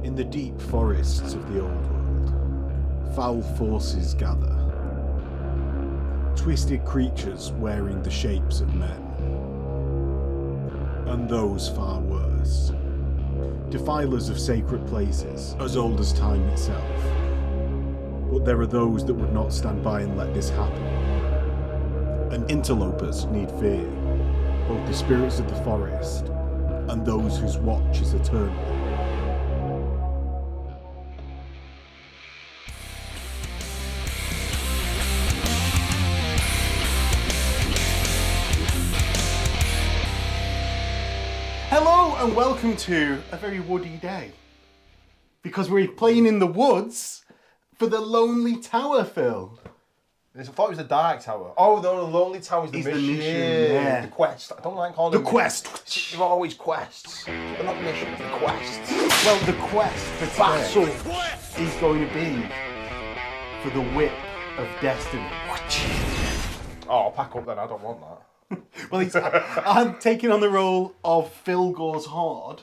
In the deep forests of the old world, foul forces gather. Twisted creatures wearing the shapes of men. And those far worse. Defilers of sacred places, as old as time itself. But there are those that would not stand by and let this happen. And interlopers need fear, both the spirits of the forest and those whose watch is eternal. Hello and welcome to a very woody day. Because we're playing in the woods for the Lonely Tower, Phil. I thought it was the Dark Tower. Oh, no, the Lonely Tower is the mission. Yeah. The quest. I don't like calling them The quest. They're always quests. They're not missions, they're quests. Well, the quest for today is going to be for the whip of destiny. Oh, I'll pack up then. I don't want that. Well, I'm taking on the role of Phil Goes Hard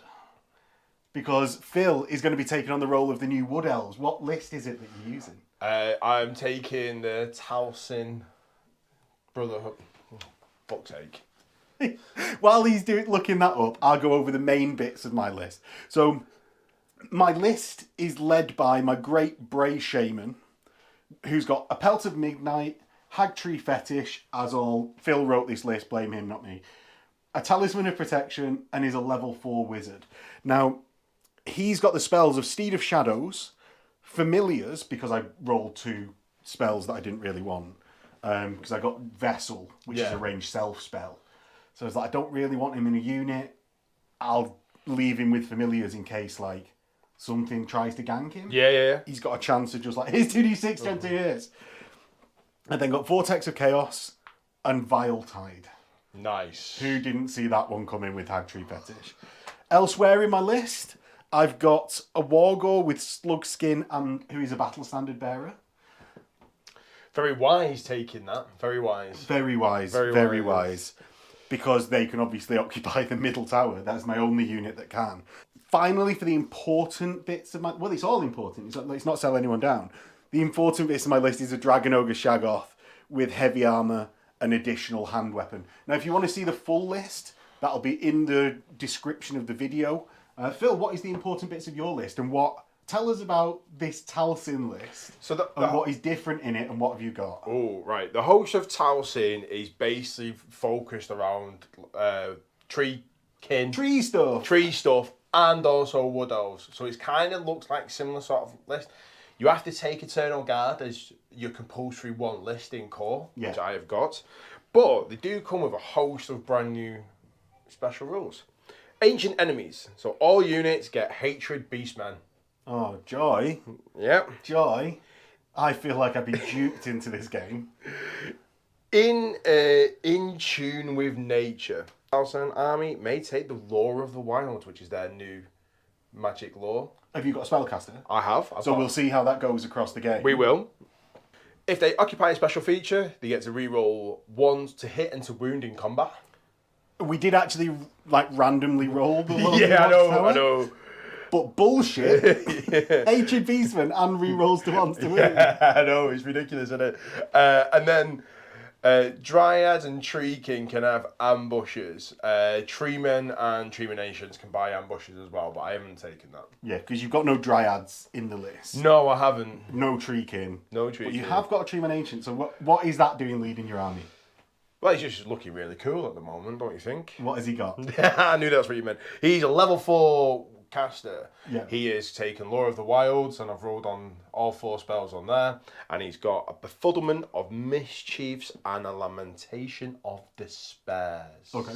because Phil is going to be taking on the role of the new Wood Elves. What list is it that you're using? I'm taking the Talsyn Brotherhood. Fuck's sake. While he's looking that up, I'll go over the main bits of my list. So, my list is led by my great Bray-Shaman, who's got a Pelt of Midnight, Hagtree Fetish, as all. Phil wrote this list, blame him, not me. A Talisman of Protection, and is a level 4 wizard. Now, he's got the spells of Steed of Shadows, Familiars, because I rolled 2 spells that I didn't really want. Because I got Vessel, which is a ranged self spell. So I was like, I don't really want him in a unit. I'll leave him with Familiars in case, like, something tries to gank him. Yeah. He's got a chance of just like, here's 2d6, strength 2 years. And then got Vortex of Chaos and Vile Tide. Nice. Who didn't see that one coming with Hagtree Fetish? Elsewhere in my list, I've got a Wargor with Slug-skin and who is a battle standard bearer. Very wise taking that. Very wise. Very wise. Very wise. Because they can obviously occupy the middle tower. That's my only unit that can. Finally, for the important bits of my... Well, it's all important. Let's not sell anyone down. The important bits of my list is a Dragon Ogre Shaggoth with heavy armour and additional hand weapon. Now, if you want to see the full list, that'll be in the description of the video. Phil, what is the important bits of your list, and tell us about this Talsyn list, and what is different in it, and what have you got? Oh, right. The host of Talsyn is basically focused around tree stuff, and also wood elves. So it kind of looks like similar sort of list. You have to take Eternal Guard as your compulsory 1 list in core, which I have got. But they do come with a host of brand new special rules. Ancient enemies. So all units get Hatred Beastmen. Oh, joy. Yep. Joy. I feel like I've been duped into this game. In tune with nature. Talsyn army may take the Law of the Wild, which is their new magic law. Have you got a spellcaster? I have. We'll see how that goes across the game. We will. If they occupy a special feature, they get to reroll 1s to hit and to wound in combat. We did actually randomly roll the Law Yeah, I know. But bullshit. Hatred Beastmen and rerolls to 1s to win. Yeah, I know, it's ridiculous, isn't it? And then Dryads and Tree King can have ambushes. Treeman and Treeman Ancients can buy ambushes as well, but I haven't taken that. Yeah, because you've got no Dryads in the list. No, I haven't. No Tree King. No Tree King. But you King. have got a Treeman Ancient, so what is that doing leading your army? Well, he's just looking really cool at the moment, don't you think? What has he got? I knew that's what you meant. He's a level 4 caster. Yeah. He has taken Law of the Wilds, and I've rolled on all 4 spells on there. And he's got a Befuddlement of Mischiefs and a Lamentation of Despairs. Okay.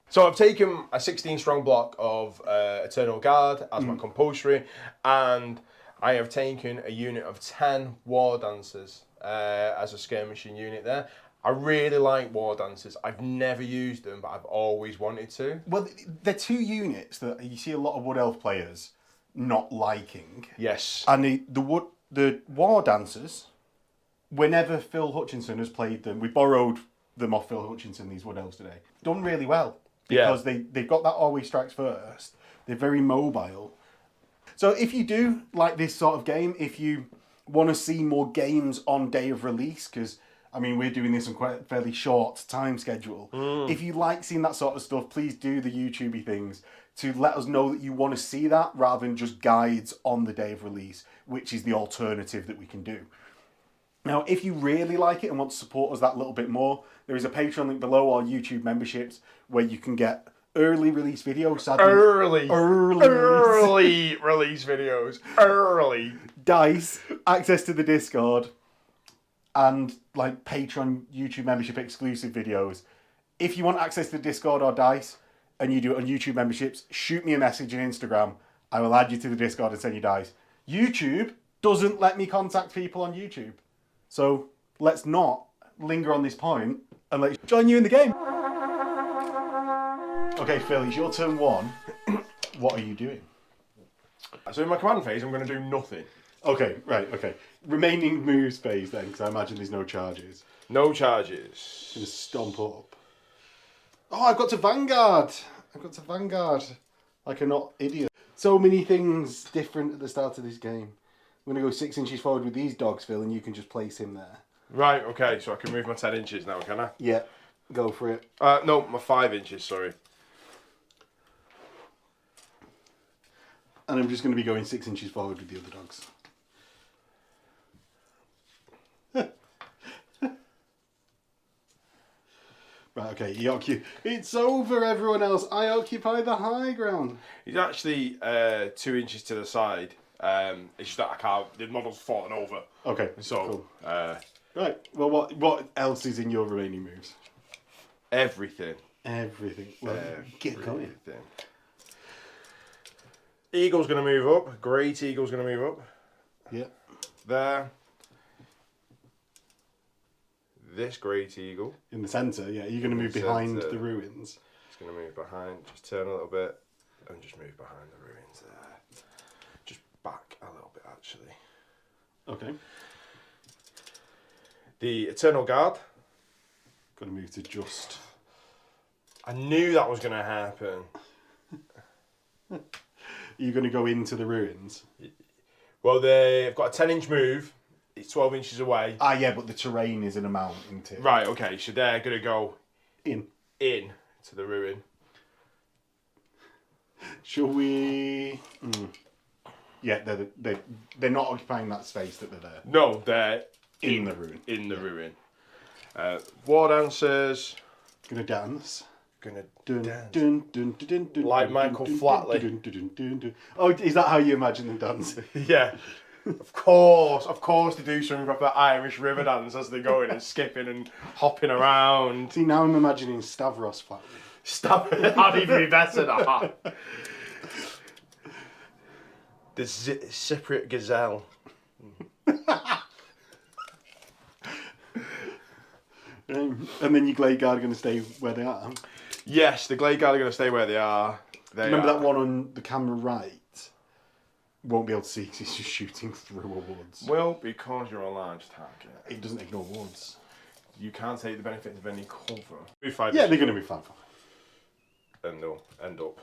So I've taken a 16 strong block of Eternal Guard as my compulsory, and I have taken a unit of 10 Wardancers as a skirmishing unit there. I really like Wardancers. I've never used them, but I've always wanted to. Well, they're 2 units that you see a lot of Wood Elf players not liking. Yes. And the Wardancers, whenever Phil Hutchinson has played them, we borrowed them off Phil Hutchinson, these Wood Elves today, done really well. Because they've got that always strikes first. They're very mobile. So if you do like this sort of game, if you want to see more games on day of release, because I mean we're doing this on quite a fairly short time schedule. If you like seeing that sort of stuff, please do the YouTubey things to let us know that you want to see that rather than just guides on the day of release, which is the alternative that we can do. Now, if you really like it and want to support us that little bit more, there is a Patreon link below, or YouTube memberships, where you can get early release videos. Sadly, Early release videos. Early. Dice, access to the Discord, and like Patreon, YouTube membership exclusive videos. If you want access to the Discord or Dice, and you do it on YouTube memberships, shoot me a message on Instagram. I will add you to the Discord and send you Dice. YouTube doesn't let me contact people on YouTube. So let's not linger on this point and let's join you in the game. Okay, Phil, it's your turn 1. What are you doing? So in my command phase, I'm going to do nothing. Okay, right, okay. Remaining moves phase then, because I imagine there's no charges. No charges. Just stomp up. Oh, I've got to Vanguard. Like a not idiot. So many things different at the start of this game. I'm going to go 6 inches forward with these dogs, Phil, and you can just place him there. Right, okay, so I can move my 10 inches now, can I? Yeah, go for it. No, my 5 inches, sorry. And I'm just going to be going 6 inches forward with the other dogs. Right, okay, it's over, everyone else. I occupy the high ground. He's actually 2 inches to the side. It's just that I can't. The model's fallen over. Okay, so cool. Right. Well, what else is in your remaining moves? Everything. Well, get going. Eagle's going to move up. Great Eagle's going to move up. Yeah. There. This Great Eagle. In the centre, yeah. You're going to move behind the ruins. It's going to move behind. Just turn a little bit and just move behind the ruins there. Just back a little bit, actually. Okay. The Eternal Guard. Going to move to just... I knew that was going to happen. You're going to go into the ruins? Well, they've got a 10-inch move. It's 12 inches away. Ah, yeah, but the terrain is an amount, isn't it? Right, okay. So they're going to go... In to the ruin. Shall we... Yeah, they're not occupying that space that they're there. No, they're... In the ruin. In the ruin. Wardancers. Gonna dance. Gonna dance. Like Michael Flatley. Oh, is that how you imagine them dancing? Yeah. Of course they do some proper Irish river dance as they're going and skipping and hopping around. See, now I'm imagining Stavros Flatley. That'd even be better than that. The Cypriot Gazelle. And then your Glade Guard are going to stay where they are. Yes, the Glade Guard are going to stay where they are. Remember that one on the camera right? Won't be able to see because he's just shooting through a woods. Well, because you're a large target. It doesn't ignore woods. You can't take the benefit of any cover. Yeah, they're going to be fine. And they'll end up.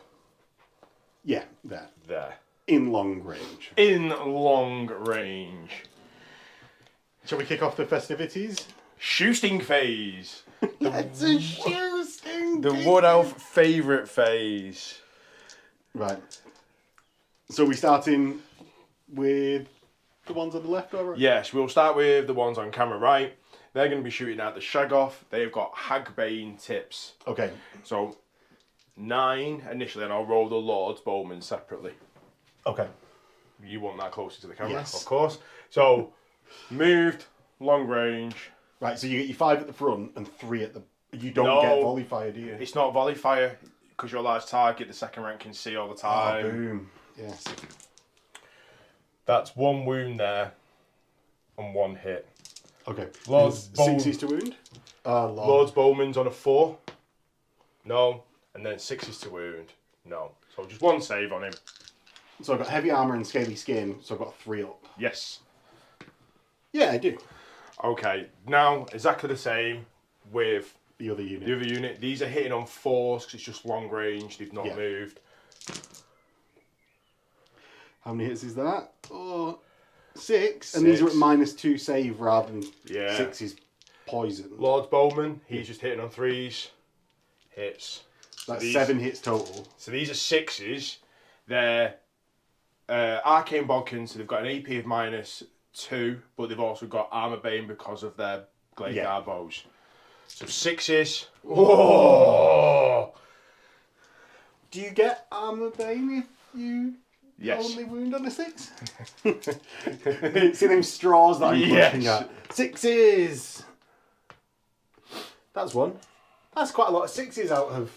Yeah, there. There. In long range. In long range. Shall we kick off the festivities? Shooting phase. It's a shooting. The Wood Elf favourite phase. Right. So we starting with the ones on the left, or right? Yes, we'll start with the ones on camera right. They're going to be shooting at the Shaggoth. They've got hagbane tips. Okay. So 9 initially, and I'll roll the Lord's Bowman separately. Okay. You want that closer to the camera, yes. Of course. So moved, long range. Right, so you get your 5 at the front and 3 at the... You don't get volley fire, do you? It's not volley fire, because you're a large target, the second rank can see all the time. Oh, boom. Yes. That's 1 wound there, and 1 hit. Okay. Lord's 6s to wound? Lord's Bowman's on a 4. No. And then 6s to wound. No. So just 1 save on him. So I've got heavy armour and scaly skin, so I've got 3 up. Yes. Yeah, I do. Okay, now exactly the same with the other unit. These are hitting on 4s because it's just long range. They've not moved. How many hits is that? Oh, 6. And these are at -2 save rather than 6 is poison. Lord Bowman, he's just hitting on 3s. Hits. That's 7 hits total. So these are 6s. They're Arcane Bodkins, so they've got an AP of -2, but they've also got Armor Bane because of their Glade Guard bows. So 6s. Whoa! Do you get Armor Bane if you only wound on a 6? See them straws that I'm pushing at? 6s! That's one. That's quite a lot of 6s out of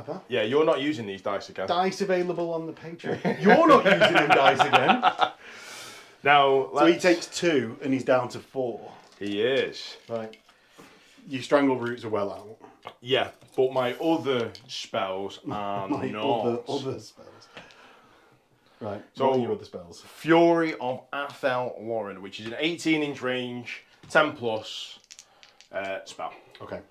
that. Yeah, you're not using these dice again. Dice available on the Patreon. You're not using them dice again. Now, so he takes 2 and he's down to 4. He is. Right. Your strangle roots are well out. Yeah, but my other spells are not. Other spells. Right. So what are your other spells? Fury of Athel Lauren, which is an 18-inch range, 10+ spell. Okay.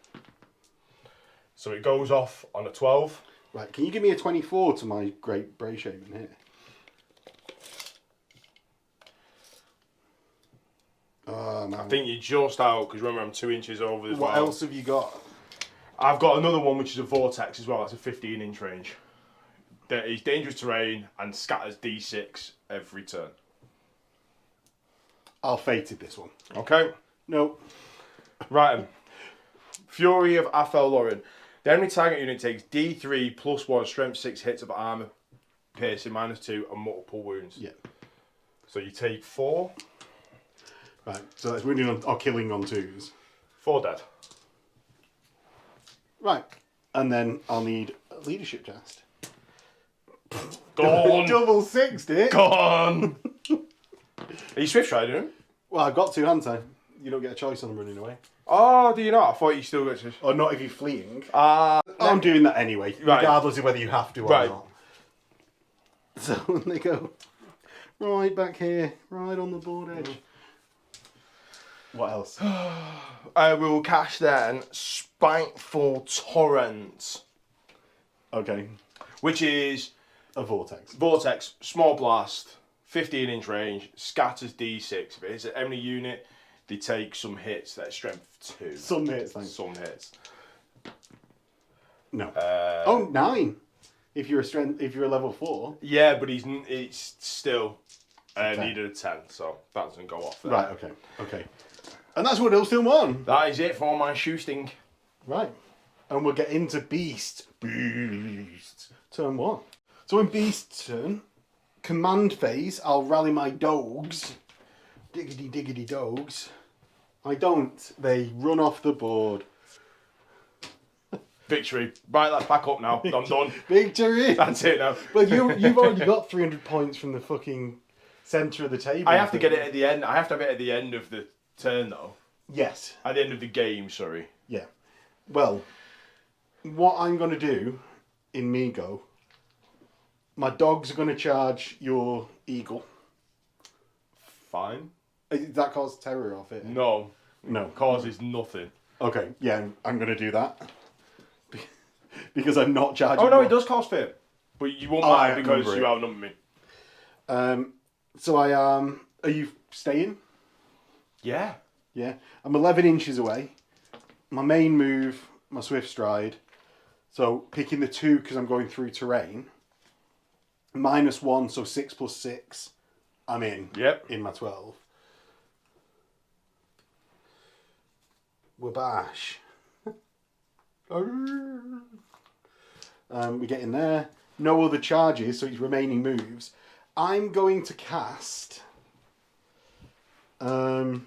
So it goes off on a 12. Right. Can you give me a 24 to my great Bray-Shaman here? No. I think you're just out because remember I'm 2 inches over as well. What else have you got? I've got another one which is a Vortex as well. That's a 15-inch range. That is dangerous terrain and scatters D6 every turn. I'll fated this one. Okay. Nope. Right. Fury of Athel Lauren. The enemy target unit takes D3 +1 strength 6 hits of armor, piercing -2 and multiple wounds. Yeah. So you take 4. Right. So that's wounding on, or killing on 2s. 4 dead. Right. And then I'll need a leadership test. Go on. Double 6, Dick. Go on. Are you Swift Riding him? Well, I've got to, haven't I? You don't get a choice on them running away. Oh, do you not? I thought you still got to. Or not if you're fleeing. I'm doing that anyway, right. regardless of whether you have to or right. not. So when they go right back here, right on the board edge. What else? I will cast then Spiteful Torrent. Okay. Which is a vortex. Vortex, small blast, 15-inch range, scatters D6. If it's an enemy unit, they take some hits that are strength 2. Some hits, thanks. Some hits. No. 9. If you're a level 4. Yeah, but it's still needed a 10, so that doesn't go off there. Right, okay. And that's what Ilston won. That is it for my shoosting. Right. And we'll get into Beast. Turn 1. So in Beast's turn, command phase, I'll rally my dogs. Diggity dogs. I don't. They run off the board. Victory. Write that back up now. I'm done. Victory. That's it now. Well, you've already got 300 points from the fucking centre of the table. I have to get it at the end. I have to have it at the end of the turn, though. Yes. At the end of the game, sorry. Yeah. Well, what I'm going to do in me go, my dogs are going to charge your eagle. Fine. That cause terror off it? No. No. Causes nothing. Okay, yeah, I'm going to do that. Because I'm not charging. Oh, no, it does cause fear. But you won't mind because you outnumber outnumber me. So I am. Are you staying? Yeah. Yeah. I'm 11 inches away. My main move, my swift stride. So picking the 2 because I'm going through terrain. -1, so 6 + 6. I'm in. Yep. In my 12. Wabash. We get in there. No other charges, so it's remaining moves. I'm going to cast. Are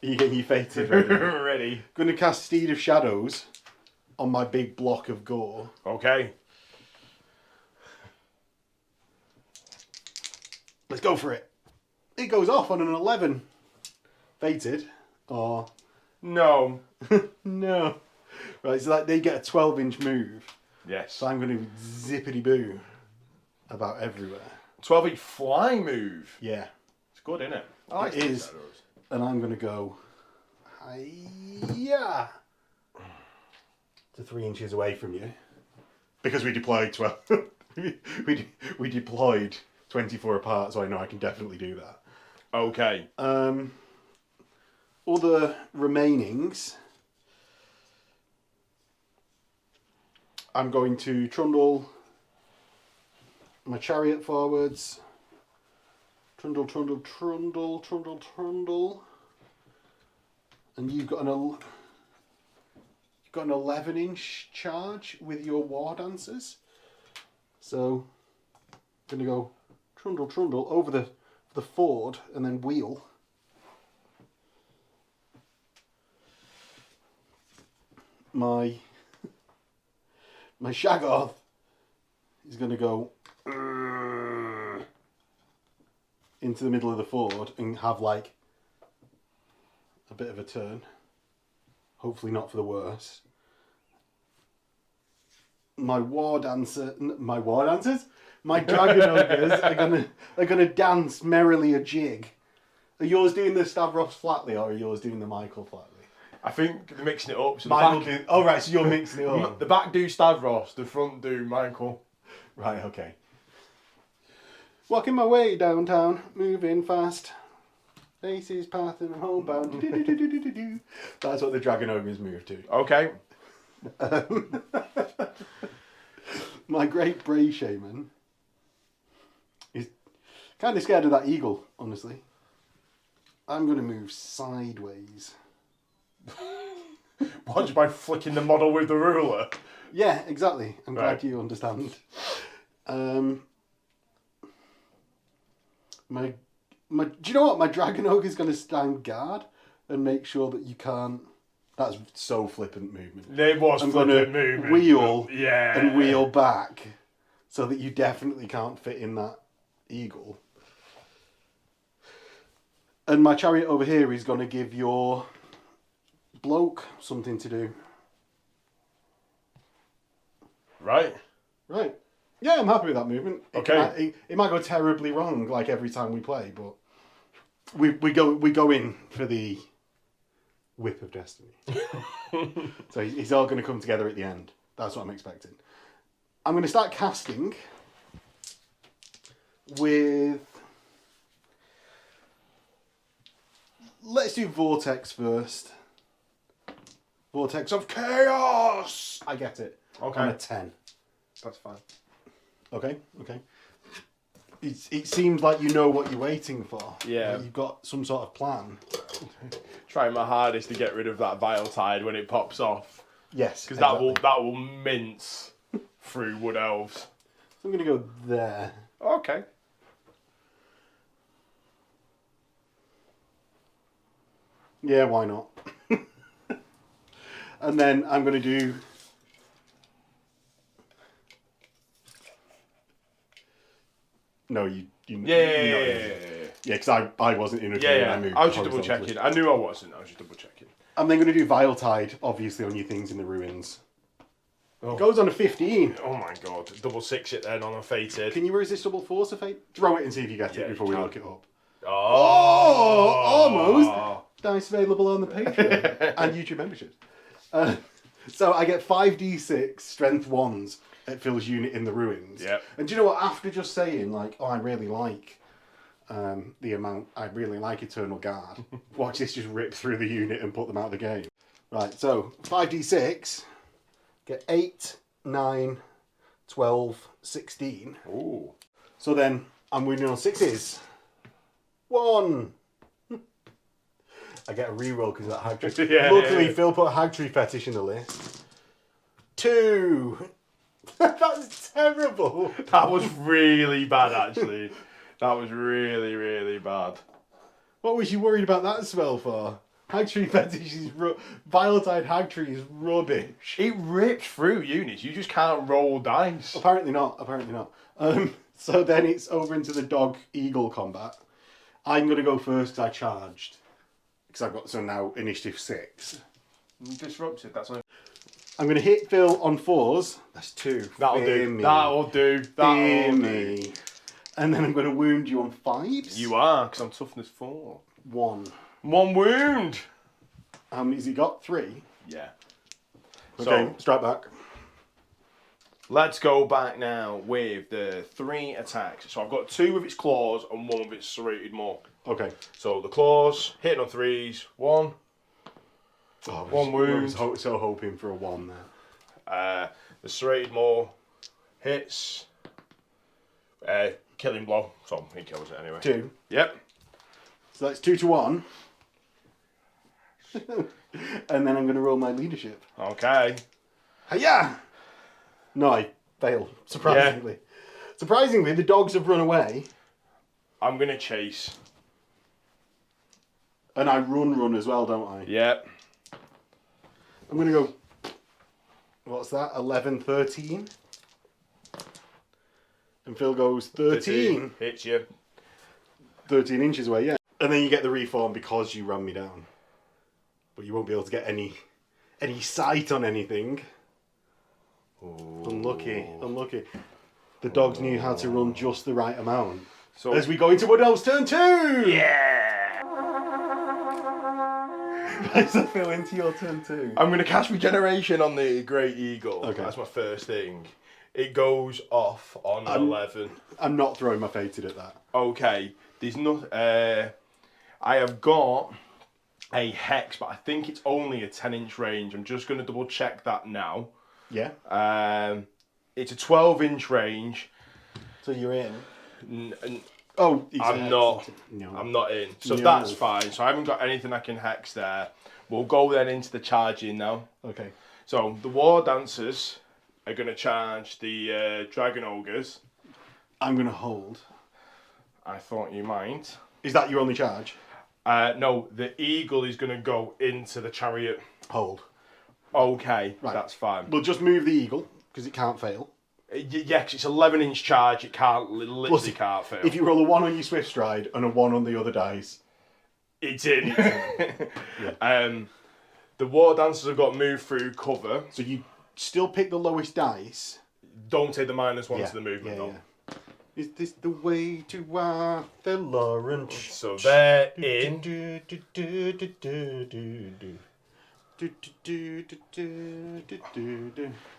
you getting your fated ready? Ready. Going to cast Steed of Shadows on my big block of gore. Okay. Let's go for it. It goes off on an 11. Fated. Or... No. No. Right, so like they get a 12-inch move. Yes. So I'm going to zippity-boo about everywhere. 12-inch fly move. Yeah. It's good, isn't it? I like it is. Shadows. And I'm going to go... Yeah. To 3 inches away from you. Because we deployed 12. we deployed 24 apart, so I know I can definitely do that. Okay. Other remainings. I'm going to trundle my chariot forwards. Trundle, trundle, trundle, trundle, trundle. And you've got an 11-inch charge with your Wardancers. So I'm going to go trundle, trundle over the ford and then wheel. My Shaggoth is going to go into the middle of the ford and have like a bit of a turn. Hopefully not for the worse. My Wardancers, my Dragon Ogres are gonna dance merrily a jig. Are yours doing the Stavros flatly or are yours doing the Michael flatly? I think they're mixing it up. So Oh right, so you're mixing it up. The back do Stavros, the front do Michael. Right, okay. Walking my way downtown, moving fast. Faces path and I'm homebound. That's what the Dragon Ogres move to. Okay. My great Bray-Shaman is kind of scared of that eagle, honestly. I'm going to move sideways. What, just by flicking the model with the ruler? Yeah, exactly. I'm glad you understand. Do you know what? My Dragon Ogre is going to stand guard and make sure that you can't. That's so flippant movement. It was I'm flippant going to movement. wheel Yeah. and wheel back so that you definitely can't fit in that eagle. And my chariot over here is going to give your bloke something to do. Right. Right. Yeah, I'm happy with that movement. Okay. It might go terribly wrong like every time we play, but we go in for the whip of destiny. So it's all going to come together at the end. That's what I'm expecting. I'm going to start casting with... Let's do Vortex first. Vortex of Chaos! I get it. Okay. On a 10. That's fine. Okay. It seems like you know what you're waiting for. Yeah. Like you've got some sort of plan. Trying my hardest to get rid of that Vile Tide when it pops off. Yes. Because exactly. that will mince through Wood Elves. So I'm going to go there. Okay. Yeah, why not? And then I'm going to do... No, you Yeah, because I wasn't in a game. yeah. I was just double checking. I knew I wasn't. I was just double checking. I'm then going to do Vile Tide, obviously, on your things in the ruins. Oh. It goes on a 15. Oh my god. Double six it then on a fated. Can you resist double force of fate? Throw it and see if you get it before we look it up. Oh, almost. Dice available on the Patreon and YouTube memberships. So I get 5d6 strength 1s at Phil's unit in the ruins. Yep. And do you know what? After just saying, like, I really like Eternal Guard, watch this just rip through the unit and put them out of the game. Right, so 5d6, get 8, 9, 12, 16. Ooh. So then I'm winning on 6s. 1. I get a reroll because of that Hagtree. Luckily, Phil put a Hagtree Fetish in the list. 2. That's terrible. That was really bad, actually. That was really, really bad. What was you worried about that spell for? Hagtree Fetish is... Vile Tide Hagtree is rubbish. It rips through units. You just can't roll dice. Apparently not. So then it's over into the dog-eagle combat. I'm going to go first because I charged. Because I've got now initiative 6. Disrupted, that's all. I'm going to hit Phil on 4s. That's 2. That'll do. That'll do. And then I'm going to wound you on 5s. You are, because I'm toughness 4. 1. 1 wound. How many has he got? 3? Yeah. Okay, strike back. Let's go back now with the 3 attacks. So I've got 2 with its claws and 1 with its serrated maw. Okay. So the claws, hitting on 3s. 1. Oh, 1 wound. I was so hoping for a 1 there. The serrated maw hits. Killing blow. So he kills it anyway. 2. Yep. So that's 2 to 1. And then I'm going to roll my leadership. Okay. Hiya! No, I fail, surprisingly. Yeah. Surprisingly, the dogs have run away. I'm going to chase. And I run as well, don't I? Yep. I'm going to go, what's that, 11, 13? And Phil goes 13. Hits you. 13 inches away, yeah. And then you get the reform because you ran me down. But you won't be able to get any sight on anything. Ooh. Unlucky. The dogs knew how to run just the right amount. So as we go into Wood Elves turn 2! Yeah! Right, so Phil, into your turn 2. I'm going to cast Regeneration on the Great Eagle. Okay. That's my first thing. It goes off on 11. I'm not throwing my fated at that. Okay. There's no... I have got a Hex, but I think it's only a 10-inch range. I'm just going to double check that now. Yeah. It's a 12-inch range. So you're in. I'm not. No. I'm not in. So that's fine. So I haven't got anything I can hex there. We'll go then into the charging now. Okay. So the Wardancers are going to charge the Dragon Ogres. I'm going to hold. I thought you might. Is that your only charge? No, the Eagle is going to go into the chariot. Hold. Okay, right. That's fine. We'll just move the Eagle, because it can't fail. Yeah, because it's 11-inch charge, it literally can't fail. If you roll a 1 on your Swift Stride and a 1 on the other dice... It's in. Yeah. The Wardancers have got moved through cover. So you still pick the lowest dice. Don't take the -1 to the movement, though. Yeah. Is this the way to Arthur Lawrence? So they're in.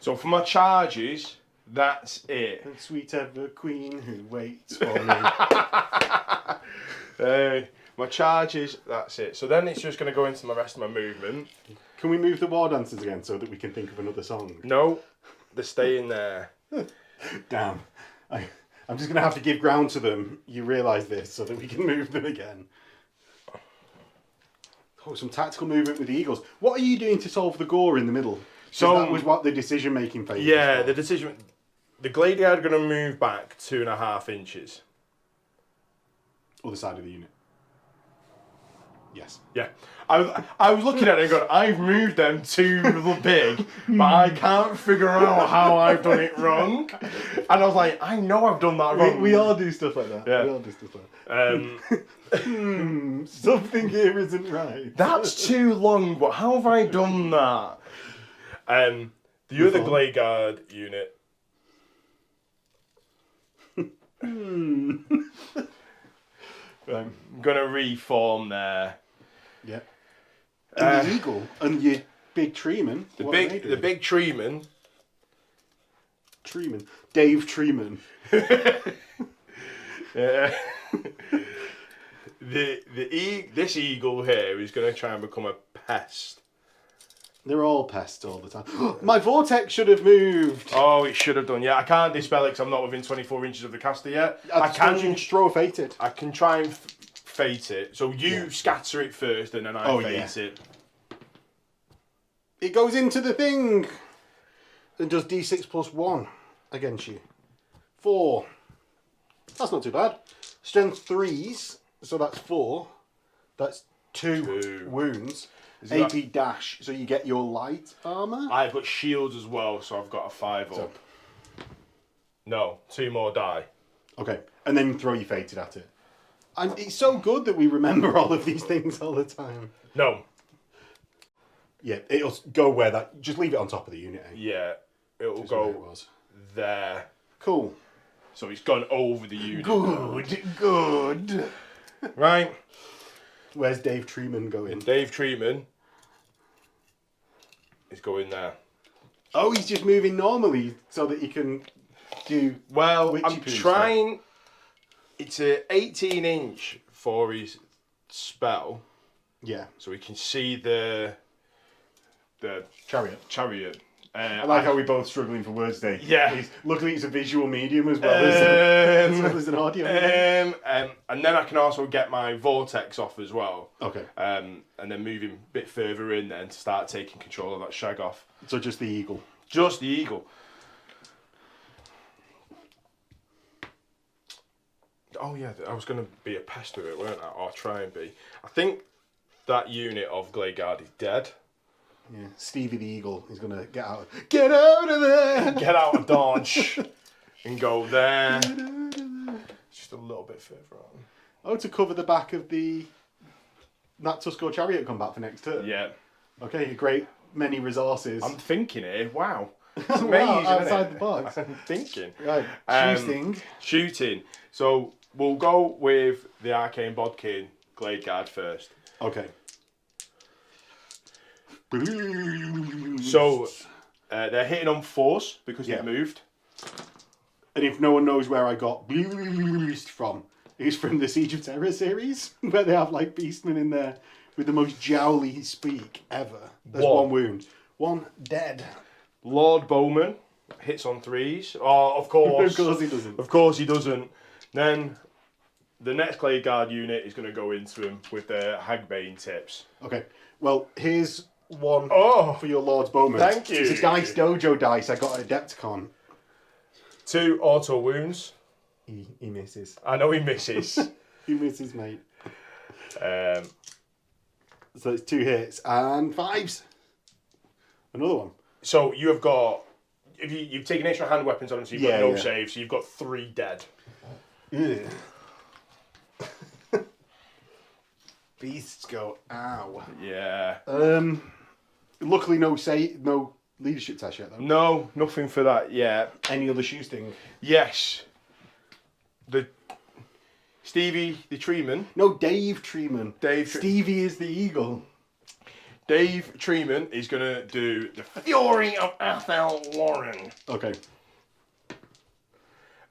So for my charges, that's it. And sweet ever queen who waits for me. My charges, that's it. So then it's just going to go into the rest of my movement. Can we move the Wardancers again so that we can think of another song? No, they're staying there. Damn. I'm just going to have to give ground to them. You realise this so that we can move them again. Oh, some tactical movement with the Eagles. What are you doing to solve the Gor in the middle? So that was what the decision-making phase was. Yeah, the decision... The Glade Guard are going to move back 2.5 inches. Other side of the unit. Yes. Yeah. I was looking at it and going, I've moved them too big, but I can't figure out how I've done it wrong. And I was like, I know I've done that wrong. We all do stuff like that. Yeah. We all do stuff like that. Something here isn't right. That's too long, but how have I done that? The other Glade Guard unit. I'm going to reform there. Yeah. And the Eagle and your big Treeman. The big Treeman. Treeman. Dave Treeman. Yeah. This Eagle here is going to try and become a pest. They're all pests all the time. My Vortex should have moved. Oh, it should have done. Yeah, I can't dispel it because I'm not within 24 inches of the caster yet. I can throw a fated. I can try and fate it. So you scatter it first and then I fate it. It goes into the thing and does d6 plus 1 against you. 4. That's not too bad. Strength 3s, so that's 4. That's 2 wounds. AP dash, so you get your light armour. I've got shields as well, so I've got a 5 up. No, 2 more die. Okay, and then throw your fated at it. And it's so good that we remember all of these things all the time. No. Yeah, it'll go where that... Just leave it on top of the unit. Yeah, it'll go there. Cool. So it's gone over the unit. Good. Right. Where's Dave Treeman going? Dave Treeman is going there. Oh, he's just moving normally so that he can do. Well, witchy I'm poo trying. It's a 18-inch for his spell, Yeah. so we can see the Chariot. I I like how we're both struggling for words today. Yeah. Luckily, it's a visual medium as well as an audio medium. And then I can also get my vortex off as well. Okay. And then move him a bit further in then to start taking control of that shag off. So just the eagle. Just the eagle. Oh yeah, I was going to be a pest with it, weren't I? Or try and be. I think that unit of Glade Guard is dead. Yeah. Stevie the eagle is going to get out. Get out of there! Get out of dodge. And go there. Just a little bit further on. Oh, to cover the back of that Tusco chariot combat for next turn. Yeah. Okay, a great many resources. I'm thinking here, wow. It's amazing, Wow, isn't outside it? the box. I'm thinking. Right, Shooting. So we'll go with the Arcane Bodkin Glade Guard first. Okay. So they're hitting on force because Yeah. they've moved. And if no one knows where I got Beast from, it's from the Siege of Terror series, where they have like Beastmen in there with the most jowly speak ever. There's one wound. One dead. Lord Bowman hits on 3s. Oh, of course. Of course he doesn't. Of course he doesn't. Then the next Glade Guard unit is going to go into him with their hagbane tips. Okay. Well, here's one Oh, for your Lord's Bowman. thank you. It's a Dice Dojo dice I got at Adepticon. 2 auto wounds. He misses. I know he misses. He misses, mate. um, So it's 2 hits and 5s. Another one. so you have got... You've taken extra hand weapons on him, so you've got no save, so you've got 3 dead. Yeah. Beasts go, ow. Yeah. Luckily no leadership test yet though. No, nothing for that yet. Any other shoe sting? Yes. Stevie, the Treeman. No, Dave Treeman. Stevie is the eagle. Dave Treeman is going to do the Fury of Athel Warren. Okay.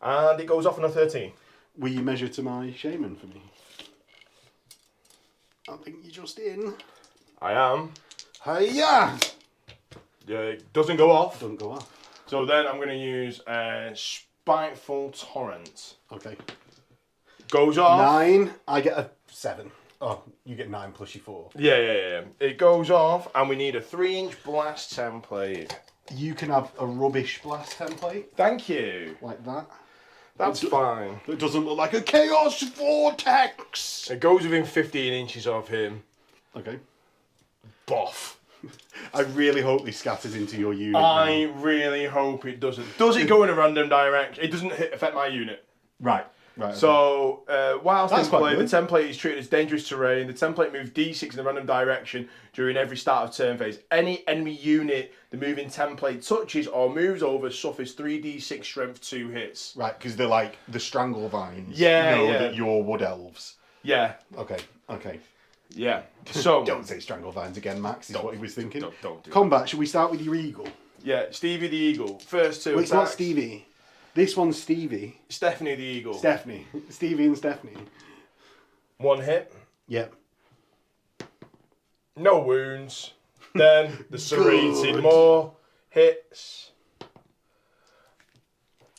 And it goes off on a 13. Will you measure to my shaman for me? I think you're just in. I am. Hiya! It doesn't go off. Doesn't go off. So then I'm going to use Spiteful Torrent. Okay. Goes off. 9. I get a 7. Oh, you get 9 plus your 4. Yeah. It goes off, and we need a 3-inch blast template. You can have a rubbish blast template. Thank you. Like that. That's fine. It doesn't look like a chaos vortex. It goes within 15 inches of him. Okay. Boff. I really hope this scatters into your unit. I really hope it doesn't. Does it go in a random direction? It doesn't affect my unit. Right. Right. So, whilst That's in play, quite the good. template is treated as dangerous terrain. The template moves D6 in a random direction during every start of turn phase. Any enemy unit the moving template touches or moves over suffers 3d6 strength 2 hits. Right, because they're like the strangle vines. Yeah, know yeah. that you're wood elves. Yeah, Okay. yeah. So, Don't say strangle vines again, Max, is what he was thinking. Don't do Combat, should we start with your eagle? yeah, Stevie the Eagle. First 2 Wait, it's not attacks. Stevie. This one's Stevie. Stephanie the Eagle. Stephanie. Stevie and Stephanie. 1 hit. Yep. No wounds. Then the serrated Good. more hits.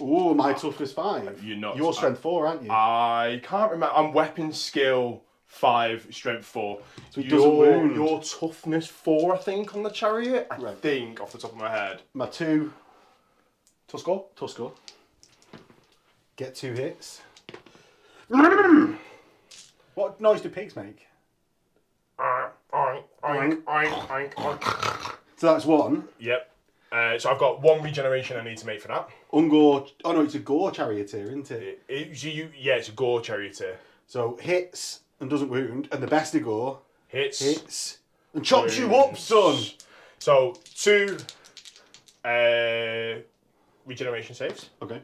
Oh, my toughness 5. You're not- You're strength 4, aren't you? I can't remember. I'm weapon skill 5, strength 4. So it doesn't wound. Your toughness 4, I think, on the chariot. I Right. think, off the top of my head. My 2, Tusco? Tusco. Get 2 hits. What noise do pigs make? Oink, oink, oink, oink. So that's 1. Yep. So I've got 1 regeneration I need to make for that. Ungor. Oh no, it's a Gore charioteer, isn't it? It's a Gore charioteer. So hits and doesn't wound, and the best of Gore Hits. and chops you up, son. So 2 regeneration saves. Okay,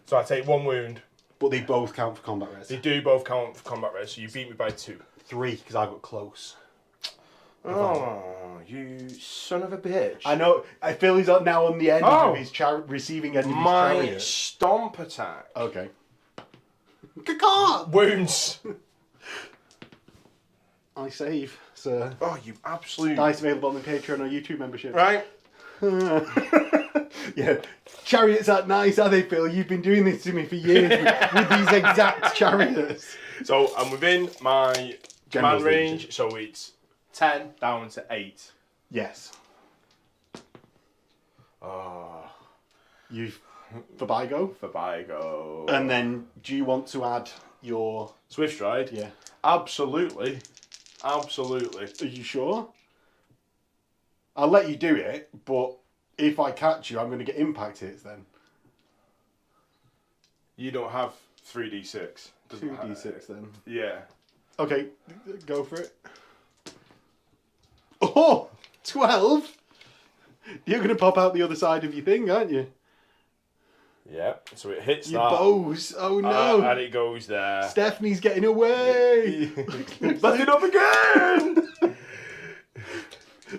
So I take 1 wound. but they both count for combat res. They do both count for combat res, so you beat me by 2. 3 because I got close. Oh, you son of a bitch. I know. I feel he's now on the end of his receiving end of his chariot. My stomp attack. Okay. Caw-caw! Wounds. I save, sir. Oh, you absolute... Dice available on the Patreon or YouTube membership. Right. Yeah. Chariots aren't nice, are they, Phil? You've been doing this to me for years with these exact chariots. So I'm within my General's command range, so it's 10 down to 8. Yes. Oh. You Fabigo? Fabigo. And then, do you want to add your... Swift Stride? Yeah. Absolutely. Absolutely. Are you sure? I'll let you do it, but if I catch you, I'm going to get impact hits then. You don't have 3d6. 2d6 then. Yeah. Okay, go for it. Oh! 12? You're going to pop out the other side of your thing, aren't you? Yeah, so it hits Your that. bows. Oh no. And it goes there. Stephanie's getting away. Back it up again!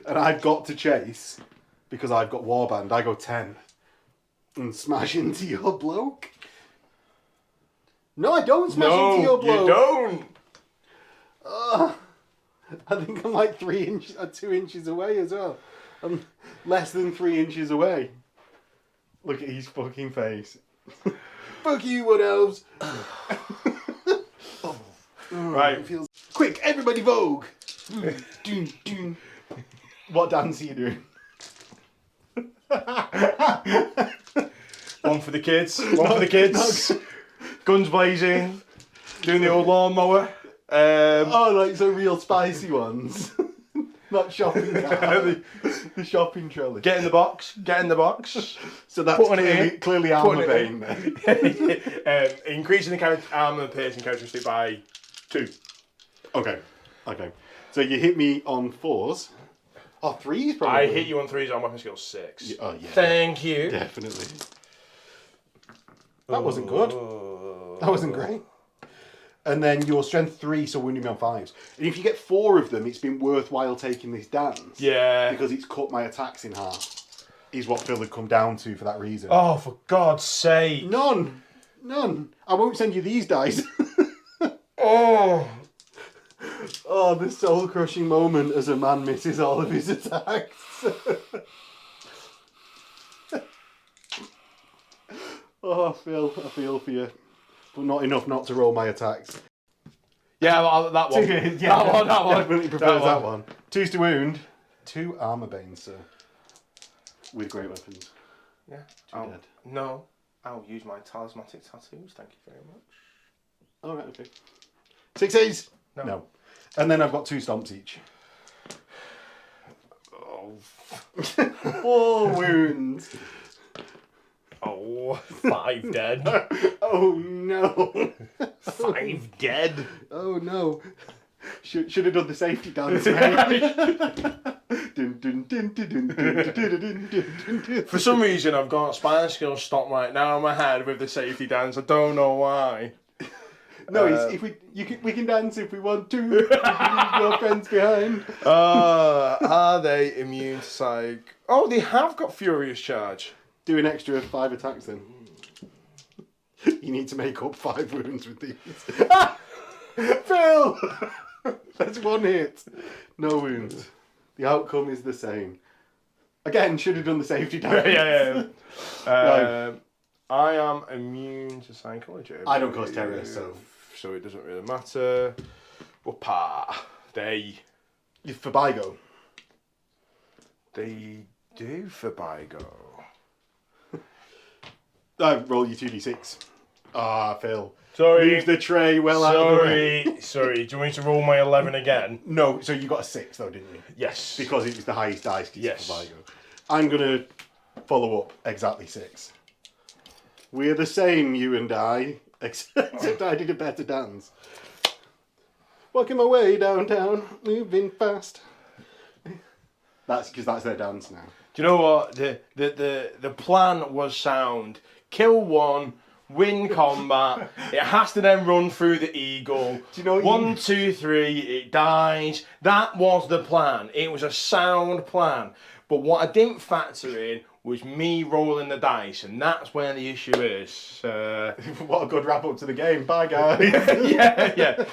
And I've got to chase because I've got Warband. I go 10 and smash into your bloke. No, I don't smash into your bloke. You don't. I think I'm like 2 inches away as well. I'm less than 3 inches away. Look at his fucking face. Fuck you, Wood Elves. Right. Quick, everybody vogue. Doon, doon. What dance are you doing? One for the kids. One for the kids. Guns blazing. Doing the old lawnmower. Oh, like some real spicy ones. Not shopping cart. The shopping trolley. Get in the box. Get in the box. So that's clearly armor Putting vein then. Increasing the armor piercing characteristic by 2. Okay. So you hit me on 4s. Oh, 3s probably. I hit you on 3s on weapon skill 6. Oh, yeah. Thank you. Definitely. That wasn't good. That wasn't great. And then your strength 3, so wounding me on 5s. And if you get 4 of them, it's been worthwhile taking this dance. Yeah. Because it's cut my attacks in half. Is what Phil had come down to for that reason. Oh, for God's sake. None. I won't send you these dice. Oh, the soul-crushing moment as a man misses all of his attacks. Oh, Phil, I feel for you. But not enough not to roll my attacks. yeah, that one. Yeah, that one. Definitely prefers that one. 2s to wound. 2 armor banes, sir. With great weapons. Yeah. 2 dead. No, I'll use my talismanic tattoos. Thank you very much. Alright, okay. 6s? No. And then I've got 2 stomps each. Oh. 4 wounds. Oh, 5 dead. Oh no. 5 dead. Oh no. Should have done the safety dance, right? For some reason, I've got spine skills stopped right now in my head with the safety dance. I don't know why. No, we can dance if we want to. Leave your friends behind. Are they immune to psych? Oh, they have got furious charge. Do an extra 5 attacks then. You need to make up 5 wounds with these. Phil! That's 1 hit. No wounds. The outcome is the same. Again, should have done the safety dance. Yeah. I am immune to psychology. I don't cause terror, so it doesn't really matter. Whoopah. They for Bigo. They do for Bigo. Roll your 2d6. Phil. Sorry. Move the tray well out of the way. Sorry. Do you want me to roll my 11 again? No, so you got a 6 though, didn't you? Yes. Because it was the highest dice. Yes. For Bigo. I'm going to follow up exactly 6. We're the same, you and I, except I did a better dance. Walking my way downtown, moving fast. That's because that's their dance now. Do you know what? The plan was sound. Kill 1, win combat. It has to then run through the eagle. Do you know what 1, 2, 3, it dies. That was the plan. It was a sound plan. But what I didn't factor in was me rolling the dice, and that's where the issue is. What a good wrap up to the game. Bye, guys. yeah.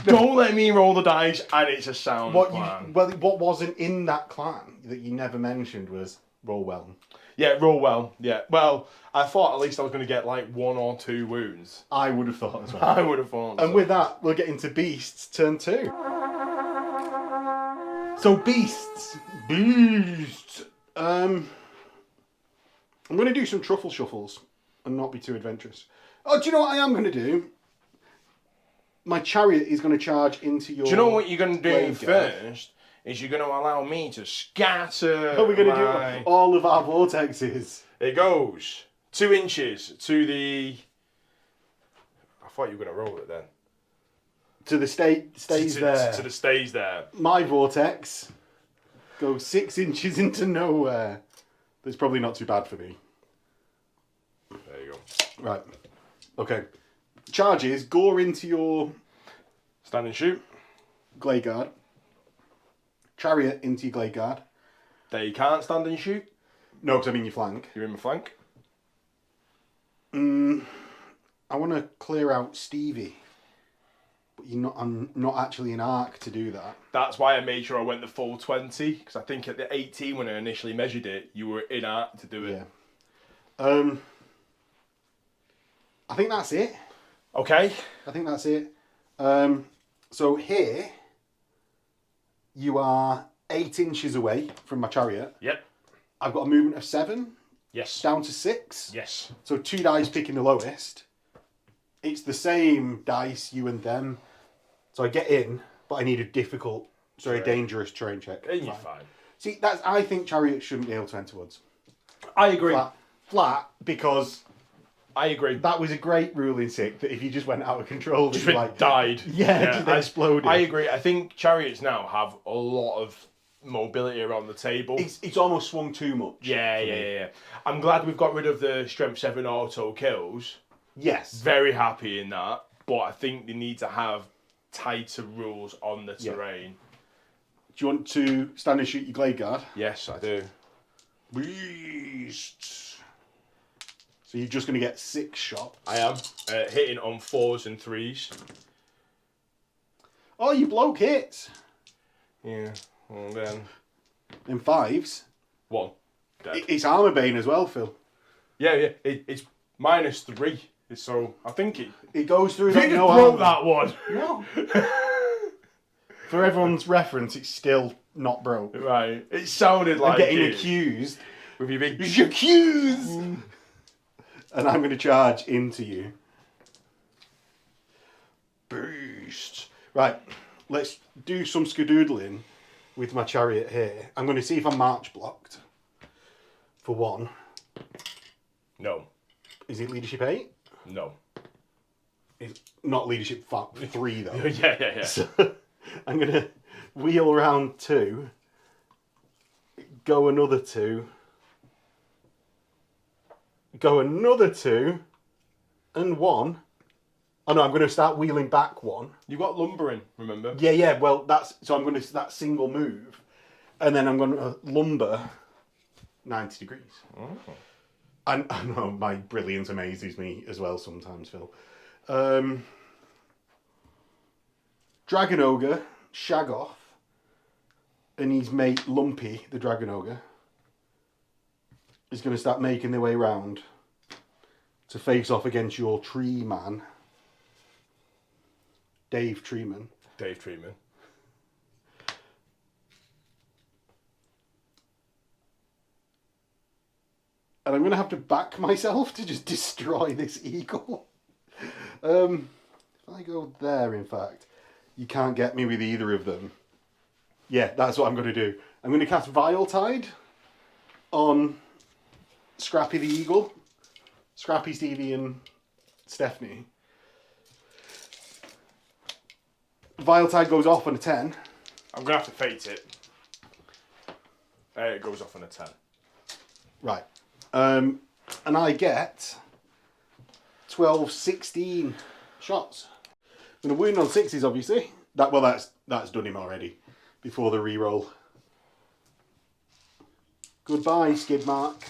Don't let me roll the dice, and it's a sound plan. What wasn't in that plan that you never mentioned was roll well. Yeah, roll well. Yeah. Well, I thought at least I was going to get like 1 or 2 wounds. I would have thought as well. I would have thought. And with that, we'll get into Beasts turn 2. So Beasts. I'm going to do some truffle shuffles and not be too adventurous. Oh, do you know what I am going to do? My chariot is going to charge into your... Do you know what you're going to do Glade Guard. first? Is you're going to allow me to scatter. Are we going to do all of our vortexes? It goes 2 inches to the... I thought you were going to roll it then. To the stays there. To the stays there. My vortex goes 6 inches into nowhere. That's probably not too bad for me. There you go. Right. Okay. Charges, gore into your Stand and shoot. Glade Guard. Chariot into your Glade Guard. They can't stand and shoot. No, because I mean your flank. You're in my flank. I want to clear out Stevie. But I'm not actually in arc to do that. That's why I made sure I went the full 20, because I think at the 18 when I initially measured it, you were in arc to do it. Yeah. I think that's it. Okay. I think that's it. So here, you are 8 inches away from my chariot. Yep. I've got a movement of 7. Yes. Down to 6. Yes. So 2 dice picking the lowest. It's the same dice, you and them. So I get in, but I need a difficult, dangerous terrain check. And you're fine. See, I think chariots shouldn't be able to enter woods. I agree. Flat, because I agree. that was a great rule in Sick, that if you just went out of control, Just like died. Yeah, just exploded. I agree. I think chariots now have a lot of mobility around the table. It's almost swung too much. Yeah. I'm glad we've got rid of the strength 7 auto kills. Yes. Very happy in that. But I think they need to have tighter rules on the terrain. Do you want to stand and shoot your Glade Guard? Yes, I do. Beasts. So you're just going to get 6 shots. I am. Hitting on 4s and 3s. Oh, you bloke hits. Yeah. And then... In 5s. 1. Dead. It's Armor Bane as well, Phil. Yeah. It's -3. So, I think it... It goes through You that just no broke armor. that one. No. For everyone's reference, it's still not broke. Right. It sounded like I'm getting it. accused. With your big... Accused! And I'm going to charge into you. Beast. Right, let's do some skadoodling with my chariot here. I'm going to see if I'm march blocked. For 1. No. Is it leadership 8? No. It's not leadership 3 though. Yeah. So I'm going to wheel round 2. Go another 2. Go another 2. And 1. Oh no, I'm going to start wheeling back 1. You've got lumbering, remember? Yeah. Well, I'm going to that single move, and then I'm going to lumber 90 degrees. Oh. And I know my brilliance amazes me as well sometimes, Phil. Dragon Ogre, Shagoth, and his mate Lumpy, the Dragon Ogre, is going to start making their way round to face off against your tree man, Dave Treeman. Dave Treeman. And I'm going to have to back myself to just destroy this eagle. If I go there, in fact, you can't get me with either of them. Yeah, that's what I'm going to do. I'm going to cast Vile Tide on Scrappy the Eagle, Scrappy, Stevie and Stephanie. Vile Tide goes off on a 10. I'm going to have to fate it. It goes off on a 10. Right. And I get 12, 16 shots. I'm going to wound on 6s, obviously. That's done him already, before the reroll. Goodbye, skid mark.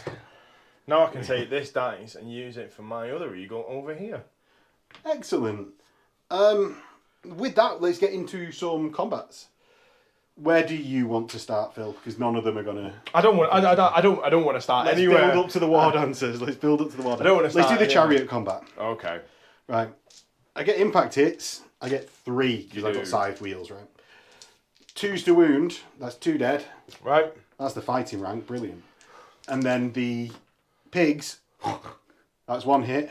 Now I can take this dice and use it for my other eagle over here. Excellent. With that, let's get into some combats. Where do you want to start, Phil? Because none of them are gonna. I don't want to start anywhere. Let's build up to the Wardancers. Let's build up to the Wardancers. I don't want to start. Let's do the chariot combat. Okay. Right. I get impact hits. I get 3 because I've got scythe wheels. Right. 2s to wound. That's 2 dead. Right. That's the fighting rank. Brilliant. And then the pigs. That's 1 hit.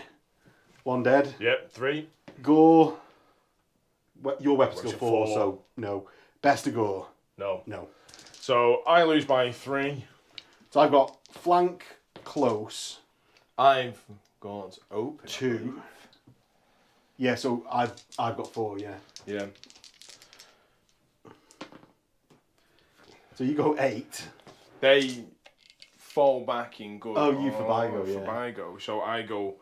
1 dead. Yep. 3. Gore. Your weapon skill 4, so no. Best to gore. No. No. So I lose by 3. So I've got flank close. I've got open 2. Yeah, so I've got 4, yeah. Yeah. So you go 8. They fall back in good. Oh, you for Vigo, yeah. For Vigo. So I go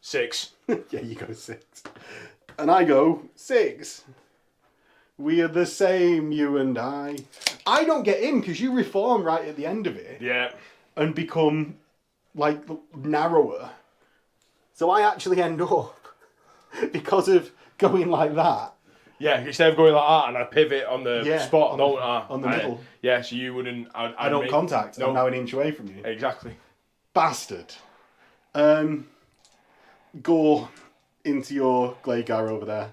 6. Yeah, you go 6. And I go 6. We are the same, you and I. I don't get in because you reform right at the end of it. Yeah. And become, like, narrower. So I actually end up, because of going like that. Yeah, instead of going like that and I pivot on the spot, don't I? On the middle. Yeah, so you wouldn't... I don't contact. No. I'm now an inch away from you. Exactly. Bastard. Gore into your Glade Guard over there.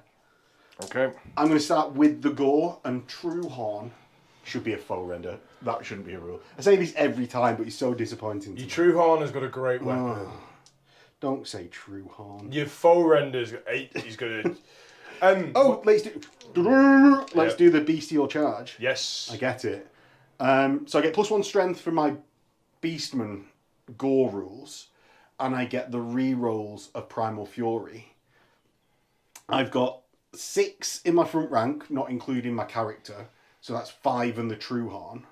Okay. I'm going to start with the Gore, and True Horn should be a foe render. That shouldn't be a rule. I say this every time, but it's so disappointing. Your True Horn has got a great weapon. Oh, don't say True Horn. Your foe render's 8. He's going to... let's do the bestial charge. Yes. I get it. So I get +1 strength from my Beastmen Gore rules, and I get the rerolls of Primal Fury. I've got 6 in my front rank, not including my character. So that's 5 in the True Horn.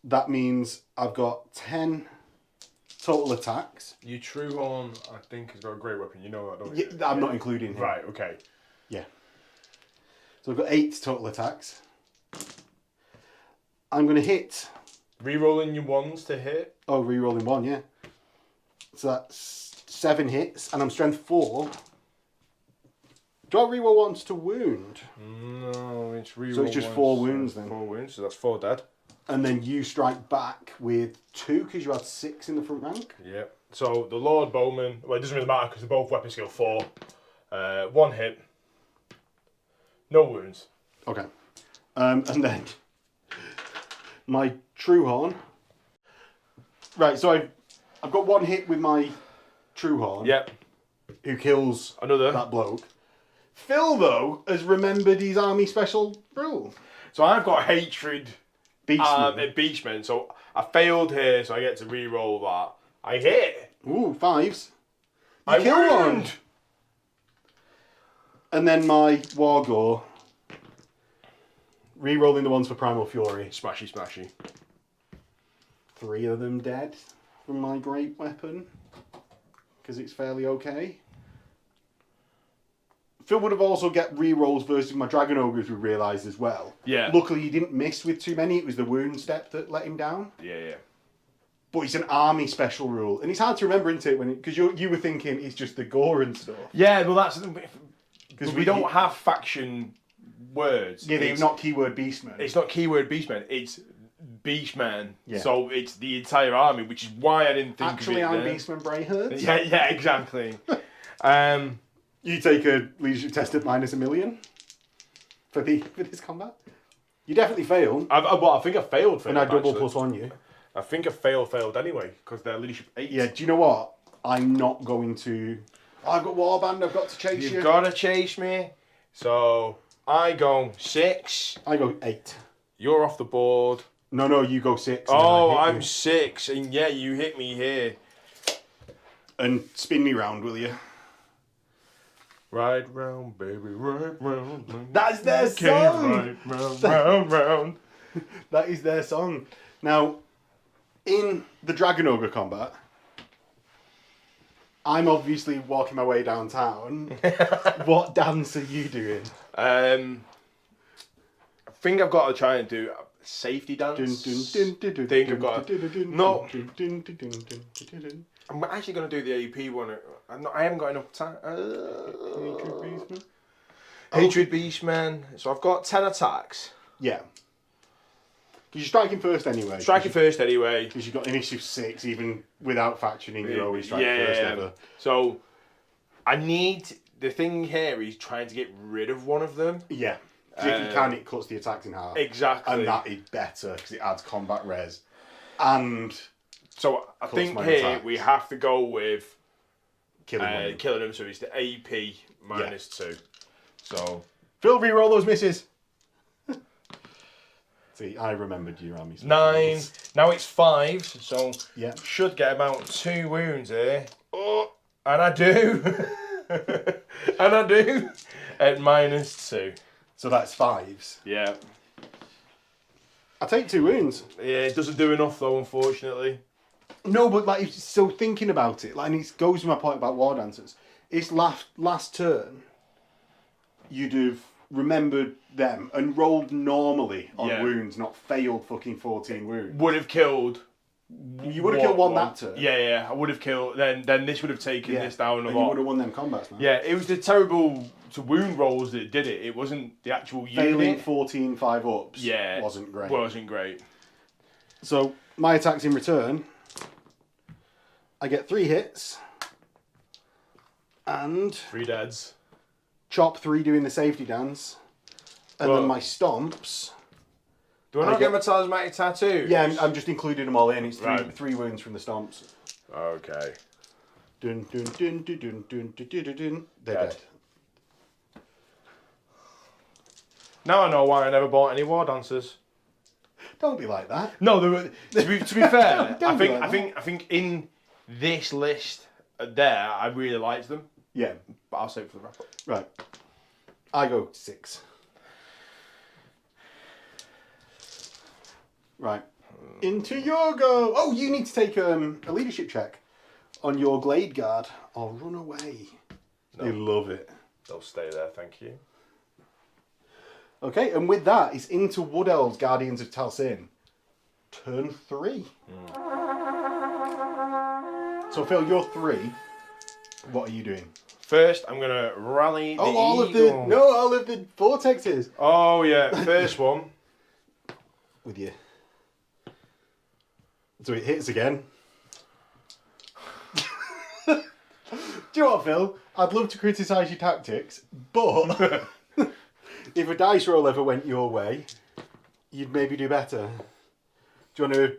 That means I've got 10 total attacks. Your True Horn, I think, has got a great weapon. You know that, don't you? Yeah, I'm not including him. Right, okay. Yeah. So I've got 8 total attacks. I'm going to hit... Rerolling your 1s to hit? Oh, rerolling 1, yeah. So that's 7 hits, and I'm strength 4. Do I reroll 1s to wound? No, it's reroll. So it's just 4 wounds then. 4 wounds, so that's 4 dead. And then you strike back with 2 because you had 6 in the front rank. Yep. So the Lord Bowman, well, it doesn't really matter because they're both weapon skill 4. 1 hit. No wounds. Okay. And then my True Horn. Right, so I've got 1 hit with my True Horn. Yep. Who kills another that bloke. Phil, though, has remembered his army special rule. So I've got hatred. Beastmen. Beastmen. So I failed here, so I get to re-roll that. I hit. Ooh, 5s. I kill wound. 1. And then my Wargor. Re-rolling the ones for Primal Fury. Smashy, smashy. 3 of them dead from my great weapon. Because it's fairly okay. Phil would have also get re-rolls versus my Dragon Ogres, we realised as well. Yeah. Luckily he didn't miss with too many. It was the wound step that let him down. Yeah. But it's an army special rule. And it's hard to remember, isn't it? Because you were thinking it's just the gore and stuff. Yeah, well that's... Because we don't have faction words. Yeah, they're not keyword Beastmen. It's not keyword Beastmen, it's Beastmen. Yeah. So it's the entire army, which is why I didn't think Actually, of it. I'm Beastmen Brayherds. Yeah, exactly. You take a leadership test at -1,000,000 for this combat. You definitely fail. I think I failed for and I double +1 you. I think I failed anyway, because they're leadership 8. Yeah, do you know what? I'm not going to... I've got Warband, I've got to chase you. You've got to chase me. So, I go 6. I go 8. You're off the board. No, you go 6. Oh, I'm 6. And yeah, you hit me here. And spin me round, will you? Ride round, baby, ride round. That's their song! Ride round, round, round. That is their song. Now, In the Dragon Ogre combat, I'm obviously walking my way downtown. What dance are you doing? I think I've got to try and do a safety dance. Think I've got to... No. I'm actually going to do the AP one. I haven't got enough time. Hatred Beastman. Hatred Beastman. So I've got 10 attacks. Yeah. Because you're striking first anyway. Striking first anyway. Because you've got initiative 6, even without factioning, you're always striking first ever. So I need... The thing here is trying to get rid of one of them. Yeah. If you can, it cuts the attacks in half. Exactly. And that is better because it adds combat res. And... So I think here attacks. we have to go with killing them. So it's the AP -2. So Phil, re-roll those misses. See, I remembered your army. 9. Now it's 5. So yeah, should get about 2 wounds here. Oh, and I do. And I do at -2. So that's 5s. Yeah. I take 2 wounds. Yeah, it doesn't do enough though, unfortunately. No, but like, so thinking about it, like, and it goes to my point about Wardancers. It's last turn, you'd have remembered them and rolled normally on wounds, not failed fucking 14 wounds. Would have killed. You would have killed one that turn. Yeah, I would have killed. Then this would have taken this down a lot. You would have won them combats, man. Yeah, it was the terrible wound rolls that did it. It wasn't the actual Failing unit. 14 5-ups. Yeah, wasn't great. Wasn't great. So my attacks in return, I get 3 hits and 3 deads. chop 3 doing the safety dance, and then my stomps. Do I not get my talismanic tattoo? Yeah, I'm just including them all in. It's 3 wounds from the stomps. Okay. Dun dun dun dun dun dun dun dun dun. They're dead. Now I know why I never bought any Wardancers. Don't be like that. No, to be fair, I I think in this list there, I really liked them. Yeah, but I'll save it for the wrap up. Right. I go 6. Right. Into your go. Oh, you need to take a leadership check on your Glade Guard or run away. No. They love it. They'll stay there, thank you. Okay, and with that, it's into Wood Elves, Guardians of Talsyn. Turn 3. So Phil, you're 3. What are you doing? First, I'm gonna rally the all of the vortexes. Oh yeah, first one. With you. So it hits again. Do you know what, Phil? I'd love to criticise your tactics, but if a dice roll ever went your way, you'd maybe do better. Do you want to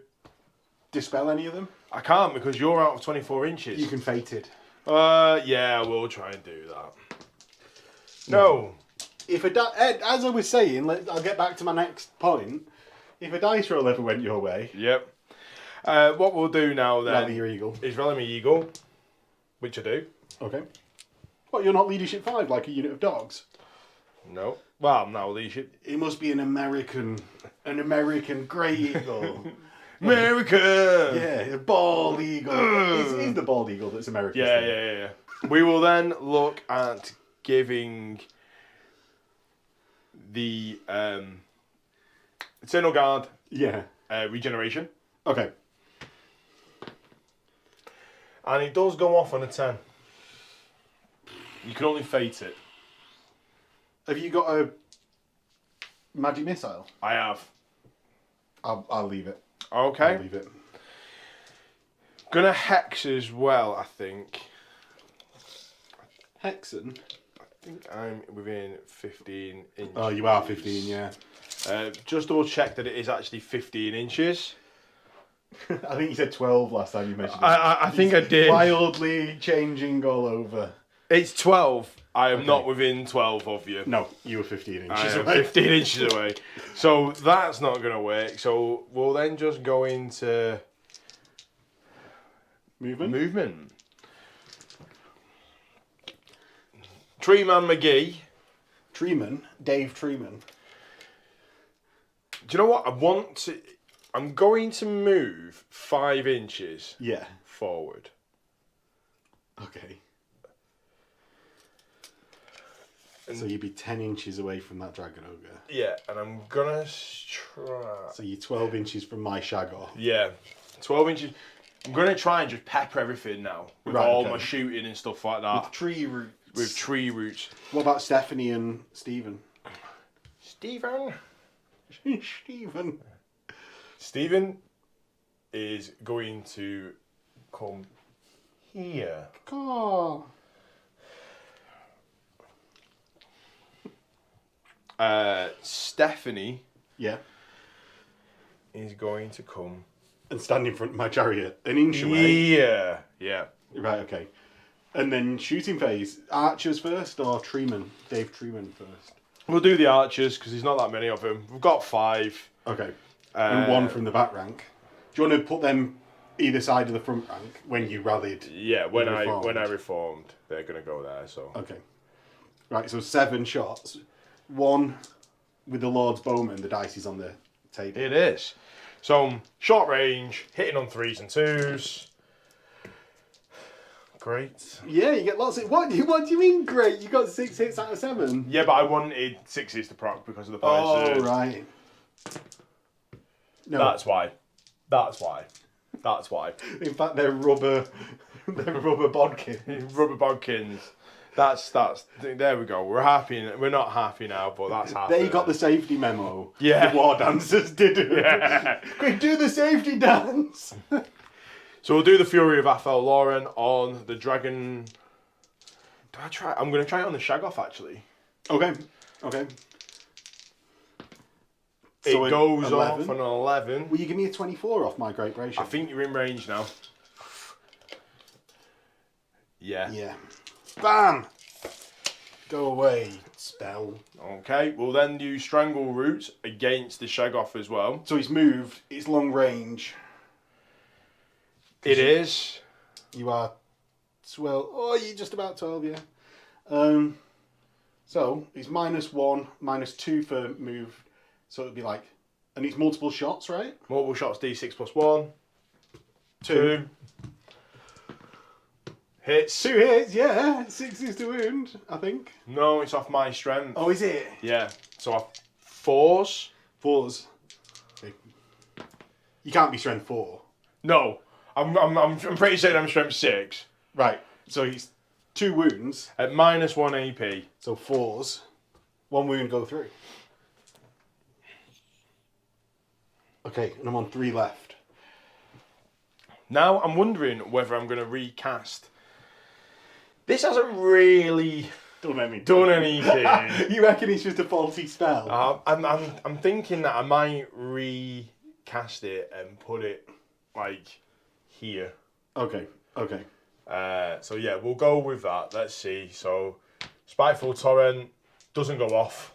dispel any of them? I can't because you're out of 24 inches. You can fated. Yeah, we'll try and do that. No. If as I was saying, I'll get back to my next point. If a dice roll ever went your way... Yep. What we'll do now then... Rally your eagle. Is rally my eagle, which I do. Okay. What, you're not leadership 5 like a unit of dogs? No. Well, I'm now leadership. It must be an American grey eagle. America! Yeah, a bald eagle. It's the bald eagle that's American. Yeah. We will then look at giving the Eternal Guard regeneration. Okay. And it does go off on a 10. You can only fate it. Have you got a magic missile? I have. I'll leave it. Okay. I'll leave it. Gonna hex as well, I think. Hexen? I think I'm within 15 inches. Oh, you are 15, yeah. Just double check that it is actually 15 inches. I think you said 12 last time you mentioned it. I think I did. Wildly changing all over. It's 12. I am not within 12 of you. No, you were 15 inches I am away. 15 inches away. So that's not going to work. So we'll then just go into... Movement. Treeman McGee. Treeman? Dave Treeman. Do you know what? I want to... I'm going to move 5 inches Yeah. forward. Okay. So you'd be 10 inches away from that dragon ogre. Yeah, and I'm gonna try. So you're 12 inches from my shag-off. Yeah, 12 inches. I'm gonna try and just pepper everything now with all my shooting and stuff like that. With tree roots. With tree roots. What about Stephanie and Stephen? Stephen is going to come here. Oh. Stephanie. Yeah. Is going to come and stand in front of my chariot, an inch away. Yeah. Yeah. Right. Okay. And then shooting phase. Archers first or Treeman? Dave Treeman first. We'll do the archers because there's not that many of them. We've got 5. Okay. And 1 from the back rank. Do you want to put them either side of the front rank when you rallied? Yeah. When I reformed, they're gonna go there. So. Okay. Right. So 7 shots. 1 with the Lord's Bowman. The dice is on the table. It is. So short range, hitting on 3s and 2s. Great. Yeah, you get lots of... What do you mean great? You got 6 hits out of 7? Yeah, but I wanted 6s to proc because of the points. Oh, right. No. That's why. In fact, they're rubber... They're rubber bodkins. Rubber bodkins. That's... There we go. We're happy. We're not happy now, but that's happy. They got the safety memo. Yeah. The Wardancers didn't. Yeah. Quick, do the safety dance. So we'll do the Fury of Athel Lauren on the dragon. Do I try? I'm going to try it on the Shag-off actually. Okay. So it goes 11. off on an 11. Will you give me a 24 off my Great Bray-Shaman? I think you're in range now. Yeah. Yeah. Bam! Go away, spell. Okay, we'll then use Strangle Roots against the Shag-off as well. So he's moved, it's long range. It is. You are 12. Oh, you're just about 12, yeah. So it's -1, -2 for move. So it'd be like, and it's multiple shots, right? Multiple shots, D6 plus 1. 2. Hits. 2 hits, yeah. 6 is to wound, I think. No, it's off my strength. Oh, is it? Yeah. So off 4s. 4s. Okay. You can't be strength 4. No. I'm pretty certain I'm strength 6. Right. So he's 2 wounds. At -1 AP. So 4s. 1 wound go through. Okay, and I'm on 3 left. Now I'm wondering whether I'm going to recast. This hasn't really done anything. You reckon it's just a faulty spell? I'm thinking that I might recast it and put it like here. Okay. So yeah, we'll go with that. Let's see. So Spiteful Torrent doesn't go off.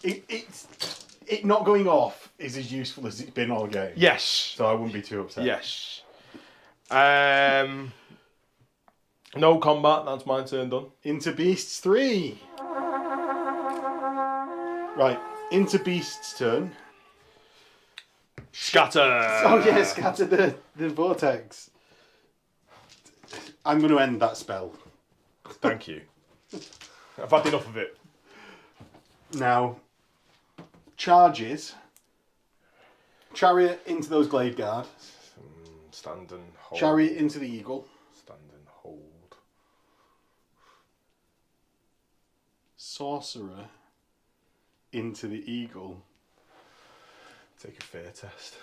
It not going off is as useful as it's been all game. Yes. So I wouldn't be too upset. Yes. No combat. That's my turn done. Into Beasts 3. Right. Into Beasts' turn. Scatter. Oh yeah, scatter the vortex. I'm going to end that spell. Thank you. I've had enough of it. Now, charges. Chariot into those Glade Guard. Stand and hold. Chariot into the Eagle. Stand and hold. Sorcerer into the Eagle. Take a fear test.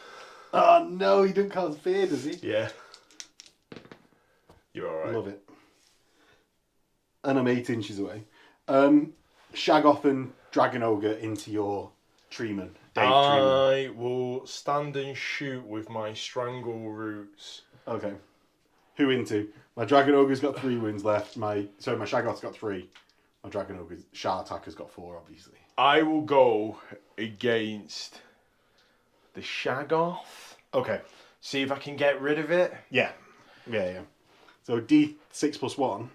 Oh no, he didn't cause fear, does he? Yeah. You're alright. Love it. And I'm 8 inches away. Shag-off and Dragon Ogre into your Treeman. Dave Treeman. I will stand and shoot with my Strangle Roots. Okay. Who into? My Dragon Ogre's got 3 wounds left. My Shag-Off's got 3. My Dragon Ogre's Shard Attacker's got 4, obviously. I will go against the Shag-Off. Okay. See if I can get rid of it. Yeah. So D6 plus 1.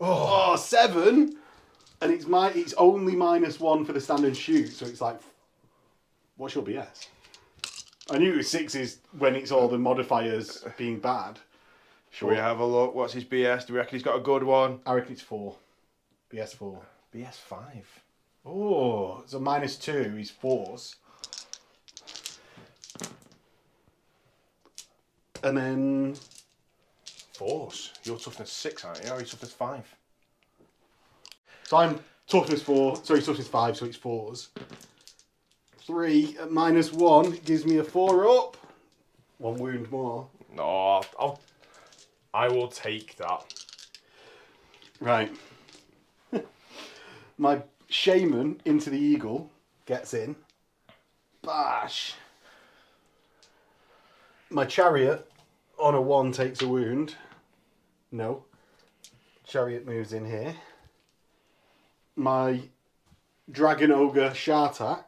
Oh, 7! And it's only -1 for the stand and shoot, so it's like, what's your BS? I knew it was 6s when it's all the modifiers being bad. Shall we have a look? What's his BS? Do we reckon he's got a good one? I reckon it's 4. BS 4. BS 5. Oh, so -2, he's 4s. And then 4s. You're toughness 6, aren't you? Or are you toughness 5? so I'm toughness 4. Sorry, toughness 5, so it's 4s. 3 at -1 gives me a 4 up. 1 wound more. No, I will take that. Right. My shaman into the eagle gets in. Bash. My chariot on a 1 takes a wound. No. Chariot moves in here. My dragon ogre Shartak.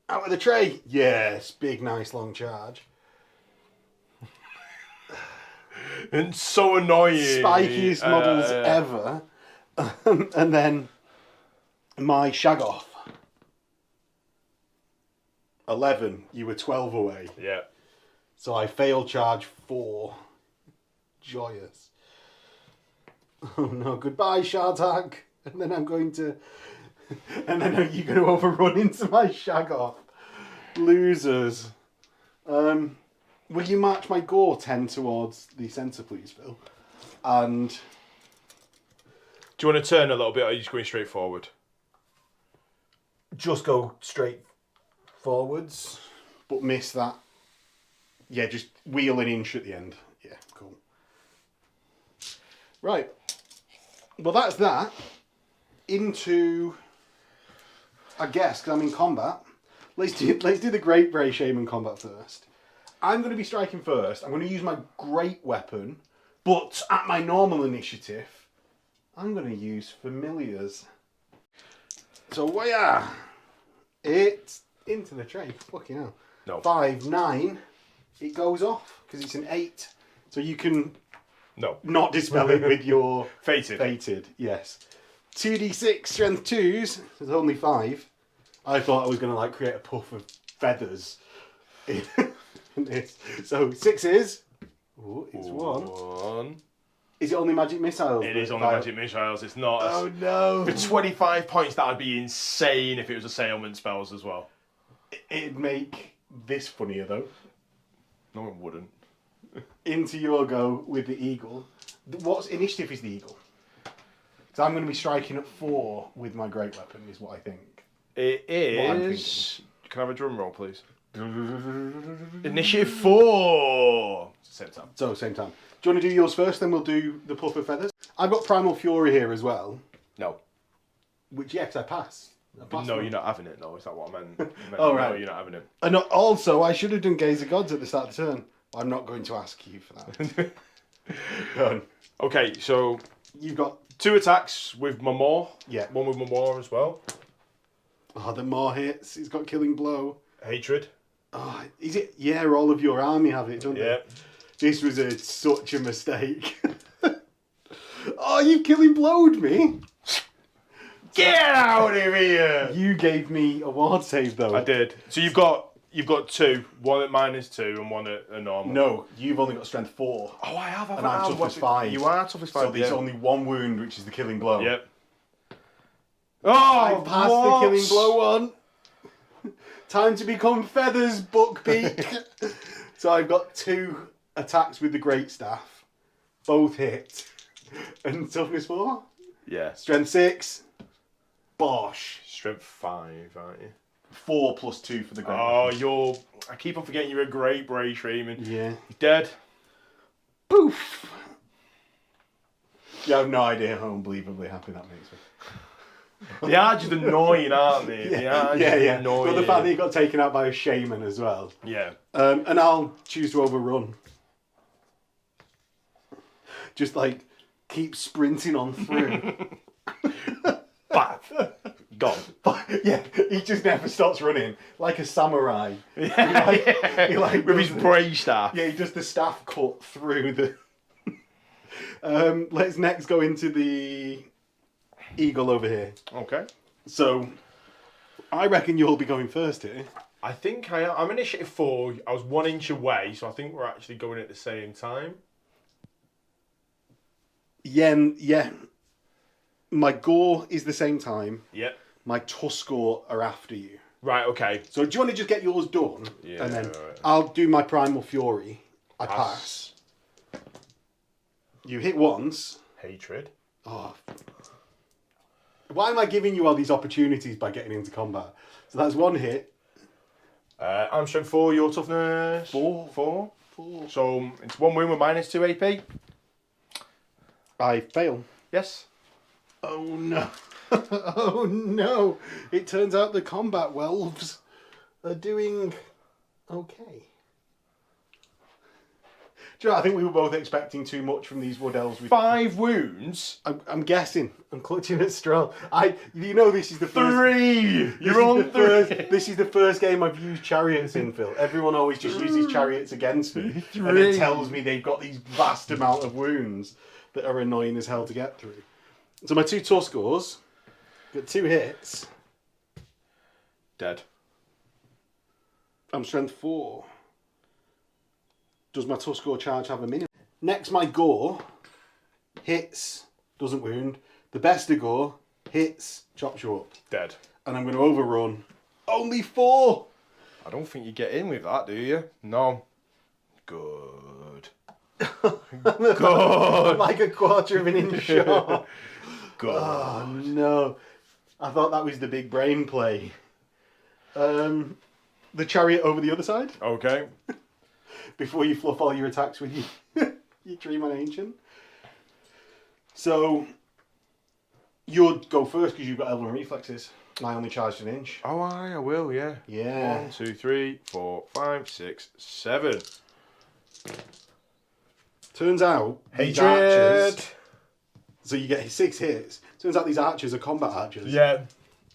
Out with the tray. Yes, big nice long charge. And so annoying. Spikiest models ever. And then my Shaggoth. 11. You were 12 away. Yeah. So I fail charge 4. Joyous. Oh no, goodbye Shartak. And then I'm going to... And then you're going to overrun into my Shaggoth. Losers. Will you march my Gor 10 towards the centre, please, Phil? And... Do you want to turn a little bit, or are you just going straight forward? Just go straight forwards, but miss that. Yeah, just wheel an inch at the end. Yeah, cool. Right. Well, that's that. Into... I guess, because I'm in combat. Let's do the Great Bray-Shaman combat first. I'm going to be striking first. I'm going to use my great weapon, but at my normal initiative, I'm going to use familiars. So, it's into the tray. Fucking hell. No. 5, 9. It goes off because it's an 8. So you can not dispel it with your fated. Yes. 2d6 strength 2s. There's only 5. I thought I was going to create a puff of feathers in this. So 6s. Ooh, it's 1. Is it only magic missiles? It is only magic missiles. It's not. Oh no! For 25 points, that would be insane if it was assailment spells as well. It'd make this funnier though. No, it wouldn't. Into your go with the eagle. What initiative is the eagle? Because I'm going to be striking at 4 with my great weapon, is what I think. It is. Can I have a drum roll, please? Initiative 4. Same time. So same time. Do you want to do yours first? Then we'll do the puff of feathers. I've got Primal Fury here as well. No. Which because I passed. No, you're not having it. No, is that what I meant? Oh right. No, you're not having it. And also, I should have done Gaze of Gods at the start of the turn. I'm not going to ask you for that. Done. Okay, so you've got 2 attacks with my maw. Yeah. 1 with my maw as well. Oh, the more hits. It's got Killing Blow. Hatred. Oh, is it? Yeah, all of your army have it, don't they? Yeah. This was such a mistake. Oh, you Killing Blowed me. Get out of here! You gave me a ward save though. I did. So you've got 2, 1 at -2 and 1 at a normal. No, you've only got strength 4. Oh, I have. And I'm toughness 5. You are toughness 5. So there's only 1 wound, which is the Killing Blow. Yep. Oh, I passed the Killing Blow one. Time to become feathers, Buckbeak. So I've got 2 attacks with the Great Staff. Both hit. And toughness 4? Yeah. Strength 6. Bosh. Strength 5, aren't you? 4 plus 2 for the Great. Oh, I keep on forgetting you're a great Bray-Shaman. Yeah. You're dead. Poof. You have no idea how unbelievably happy that makes me. They are just annoying, aren't they? They are just annoying. But the fact that he got taken out by a shaman as well. Yeah. And I'll choose to overrun. Just keep sprinting on through. Bam. Gone. Yeah, he just never stops running. Like a samurai. Yeah. With his Bray staff. Yeah, he does the staff cut through the... Let's next go into the eagle over here. Okay. So, I reckon you'll be going first here. I think I'm initiative 4. I was 1 inch away, so I think we're actually going at the same time. Yeah. My Gor is the same time. Yep. My Tuskor are after you. Right, okay. So do you want to just get yours done? Yeah. And then I'll do my Primal Fury. I pass. You hit once. Hatred. Oh. Why am I giving you all these opportunities by getting into combat? So that's 1 hit. I'm strength 4, your toughness 4. So it's 1 wound with -2 AP. I fail. Yes. Oh no. Oh no. It turns out the combat Elves are doing okay. Do you know, I think we were both expecting too much from these Wood Elves. 5 wounds? I'm guessing. I'm clutching at straw. You know this is the first... 3! You're on 3! This is the first game I've used chariots in, Phil. Everyone always just uses chariots against me. And it tells me they've got these vast amount of wounds that are annoying as hell to get through. So my 2 Tuskors got 2 hits. Dead. I'm strength 4. Does my Tuskor charge have a minimum? Next, my Gor hits, doesn't wound. The best of Gor hits, chops you up. Dead. And I'm going to overrun. Only 4! I don't think you get in with that, do you? No. Good. Good. Like a quarter of an inch short. Good. Oh, no. I thought that was the big brain play. The chariot over the other side. Okay. Before you fluff all your attacks with your Treeman Ancient. So, you'll go first because you've got Elven Reflexes. I only charged an inch. Oh, I will, yeah. Yeah. 1, 2, 3, 4, 5, 6, 7. Turns out, these archers... So you get 6 hits. Turns out these archers are combat archers. Yeah.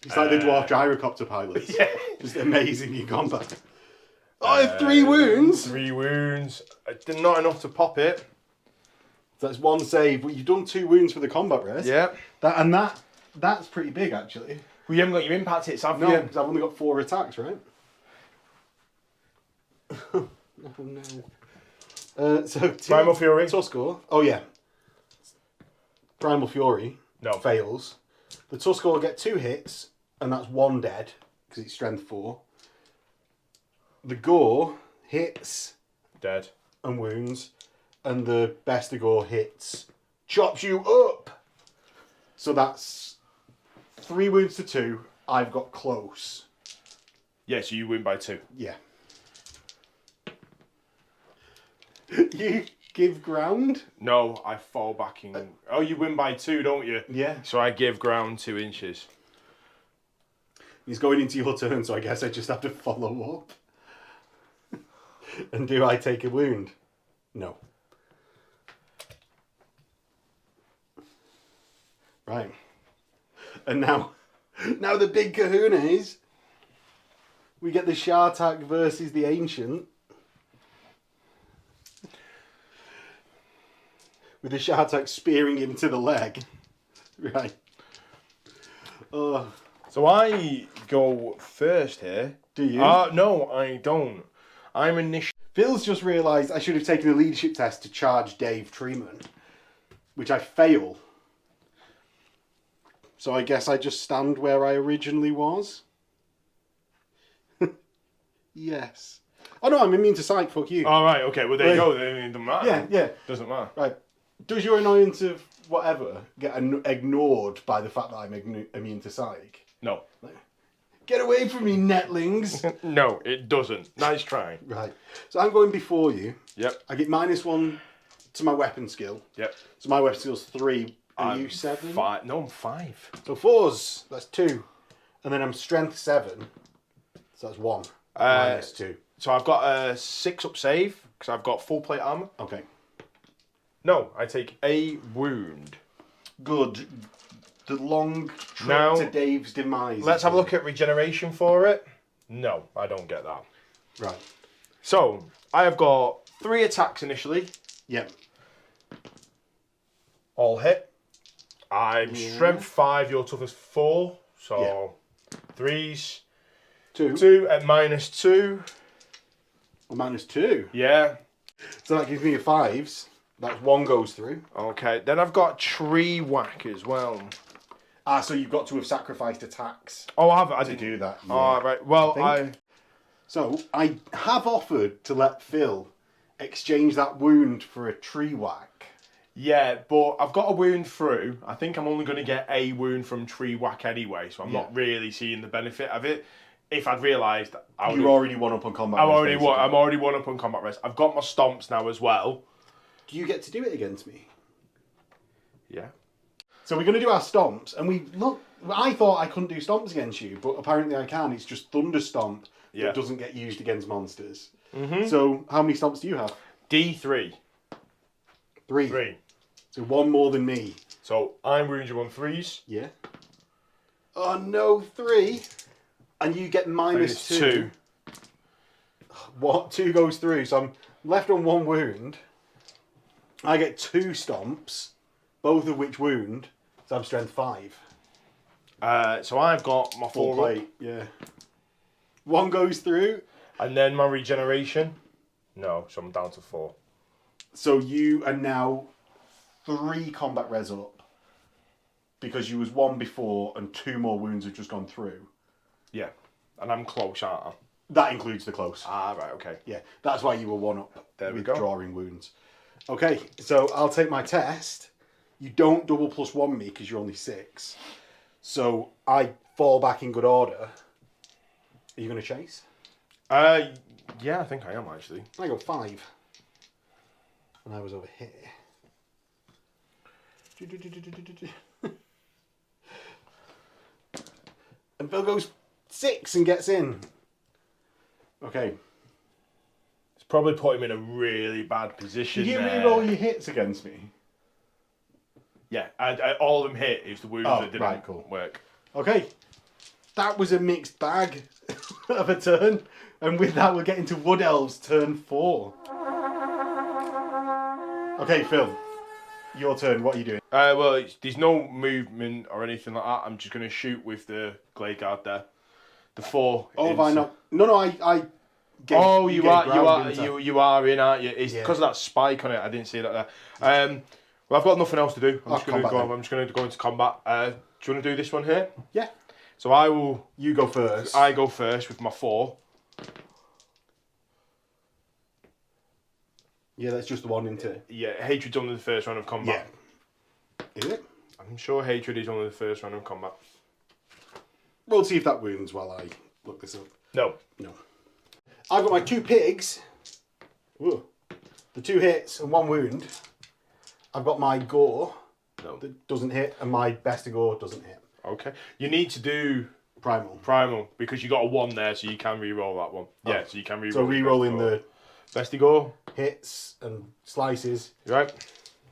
It's like the dwarf gyrocopter pilots. Yeah. Just amazing in combat. I have 3 wounds. 3 wounds. Not enough to pop it. So that's 1 save, but you've done 2 wounds for the combat rest. Yeah. That's pretty big, actually. Well, you haven't got your impact hits, have No, you? because I've only got 4 attacks, right? Oh no. So Primal Fury. Tuskor. Oh yeah. Primal Fury. No. Fails. The Tuskor will get 2 hits, and that's 1 dead because it's strength 4. The Gor hits. Dead. And wounds, and the best of Gor hits, chops you up. So that's 3 wounds to 2. I've got close. Yeah, so you win by 2. Yeah. You give ground? No, I fall back in. Oh, you win by 2, don't you? Yeah. So I give ground 2 inches. He's going into your turn, so I guess I just have to follow up. And do I take a wound? No. Right. And now the big kahuna is we get the Shartak versus the Ancient. With the Shartak spearing him to the leg. Right. So I go first here. Do you? No, I don't. I'm initiative. Phil's just realised I should have taken a leadership test to charge Dave Treeman, which I fail. So I guess I just stand where I originally was. Yes. Oh no, I'm immune to sight, fuck you. All right, okay, well there you go, then it doesn't matter. Yeah. Doesn't matter. Right. Does your annoyance of whatever get ignored by the fact that I'm immune to psych? No. Get away from me, netlings! No, it doesn't. Nice try. Right. So I'm going before you. Yep. I get -1 to my weapon skill. Yep. So my weapon skill's 3. Are you 7? 5. No, I'm 5. So 4s, that's 2. And then I'm strength 7. So that's 1. -2. So I've got a 6 up save, because I've got full plate armour. Okay. No, I take a wound. Good. The long trip Now, to Dave's demise. Let's have a look at regeneration for it. No, I don't get that. Right. So, I have got 3 attacks initially. Yep. All hit. I'm strength 5, your toughness 4. So, 3s. 2. 2 at -2. A -2. Yeah. So that gives me a 5s. That's 1 goes through. Okay, then I've got Tree Whack as well. Ah, so you've got to have sacrificed attacks Oh, I to didn't do that. Yeah. Oh, right. Well, So I have offered to let Phil exchange that wound for a tree whack. Yeah, but I've got a wound through. I think I'm only going to get a wound from Tree Whack anyway, so I'm not really seeing the benefit of it. If I'd realised, You're already one up on combat. I'm already one up on combat rest. I've got my stomps now as well. Do you get to do it against me? Yeah. So we're going to do our stomps, and I thought I couldn't do stomps against you, but apparently I can. It's just Thunder Stomp that doesn't get used against monsters. Mm-hmm. So how many stomps do you have? D3. 3. So 1 more than me. So I wound you on 3s. Yeah. Oh no, 3. And you get -2. What? 2 goes through, so I'm left on 1 wound. I get 2 stomps, both of which wound, so I'm strength 5. So I've got my Full 4 plate, yeah. 1 goes through. And then my regeneration. No, so I'm down to 4. So you are now 3 combat res up. Because you was 1 before and 2 more wounds have just gone through. Yeah. And I'm close, aren't I? That includes the close. Ah, right, okay. Yeah, that's why you were 1 up There we with go. drawing wounds. Okay, so I'll take my test. You don't double +1 me because you're only 6. So I fall back in good order. Are you going to chase? Yeah, I think I am actually. I go 5. And I was over here. And Phil goes 6 and gets in. Okay. It's probably put him in a really bad position. Did you there. re-roll your hits against me? Yeah, all of them hit. It was the wounds that didn't work. Okay. That was a mixed bag of a turn. And with that, we'll get into Wood Elves turn 4. Okay, Phil. Your turn. What are you doing? Well, there's no movement or anything like that. I'm just going to shoot with the Glade Guard there. The 4. Oh, have I not? No, I gave, oh, you are in, aren't you? It's because Yeah. of that spike on it. I didn't see that there. Well, I've got nothing else to do. I'm just going to go into combat. Do you want to do this one here? Yeah. So I will. You go first. I go first with my 4. Yeah, that's just the one, isn't it? Yeah, Hatred's only the first round of combat. Yeah. Is it? I'm sure Hatred is only the first round of combat. We'll see if that wounds while I look this up. No. I've got my 2 pigs. Whoa. The 2 hits and 1 wound. I've got my gore that doesn't hit, and my best of gore doesn't hit. Okay. You need to do primal because you got a 1 there, so you can re-roll that one. Oh. Yeah, so you can re-roll. So re-rolling the bestie gore hits and slices. Right.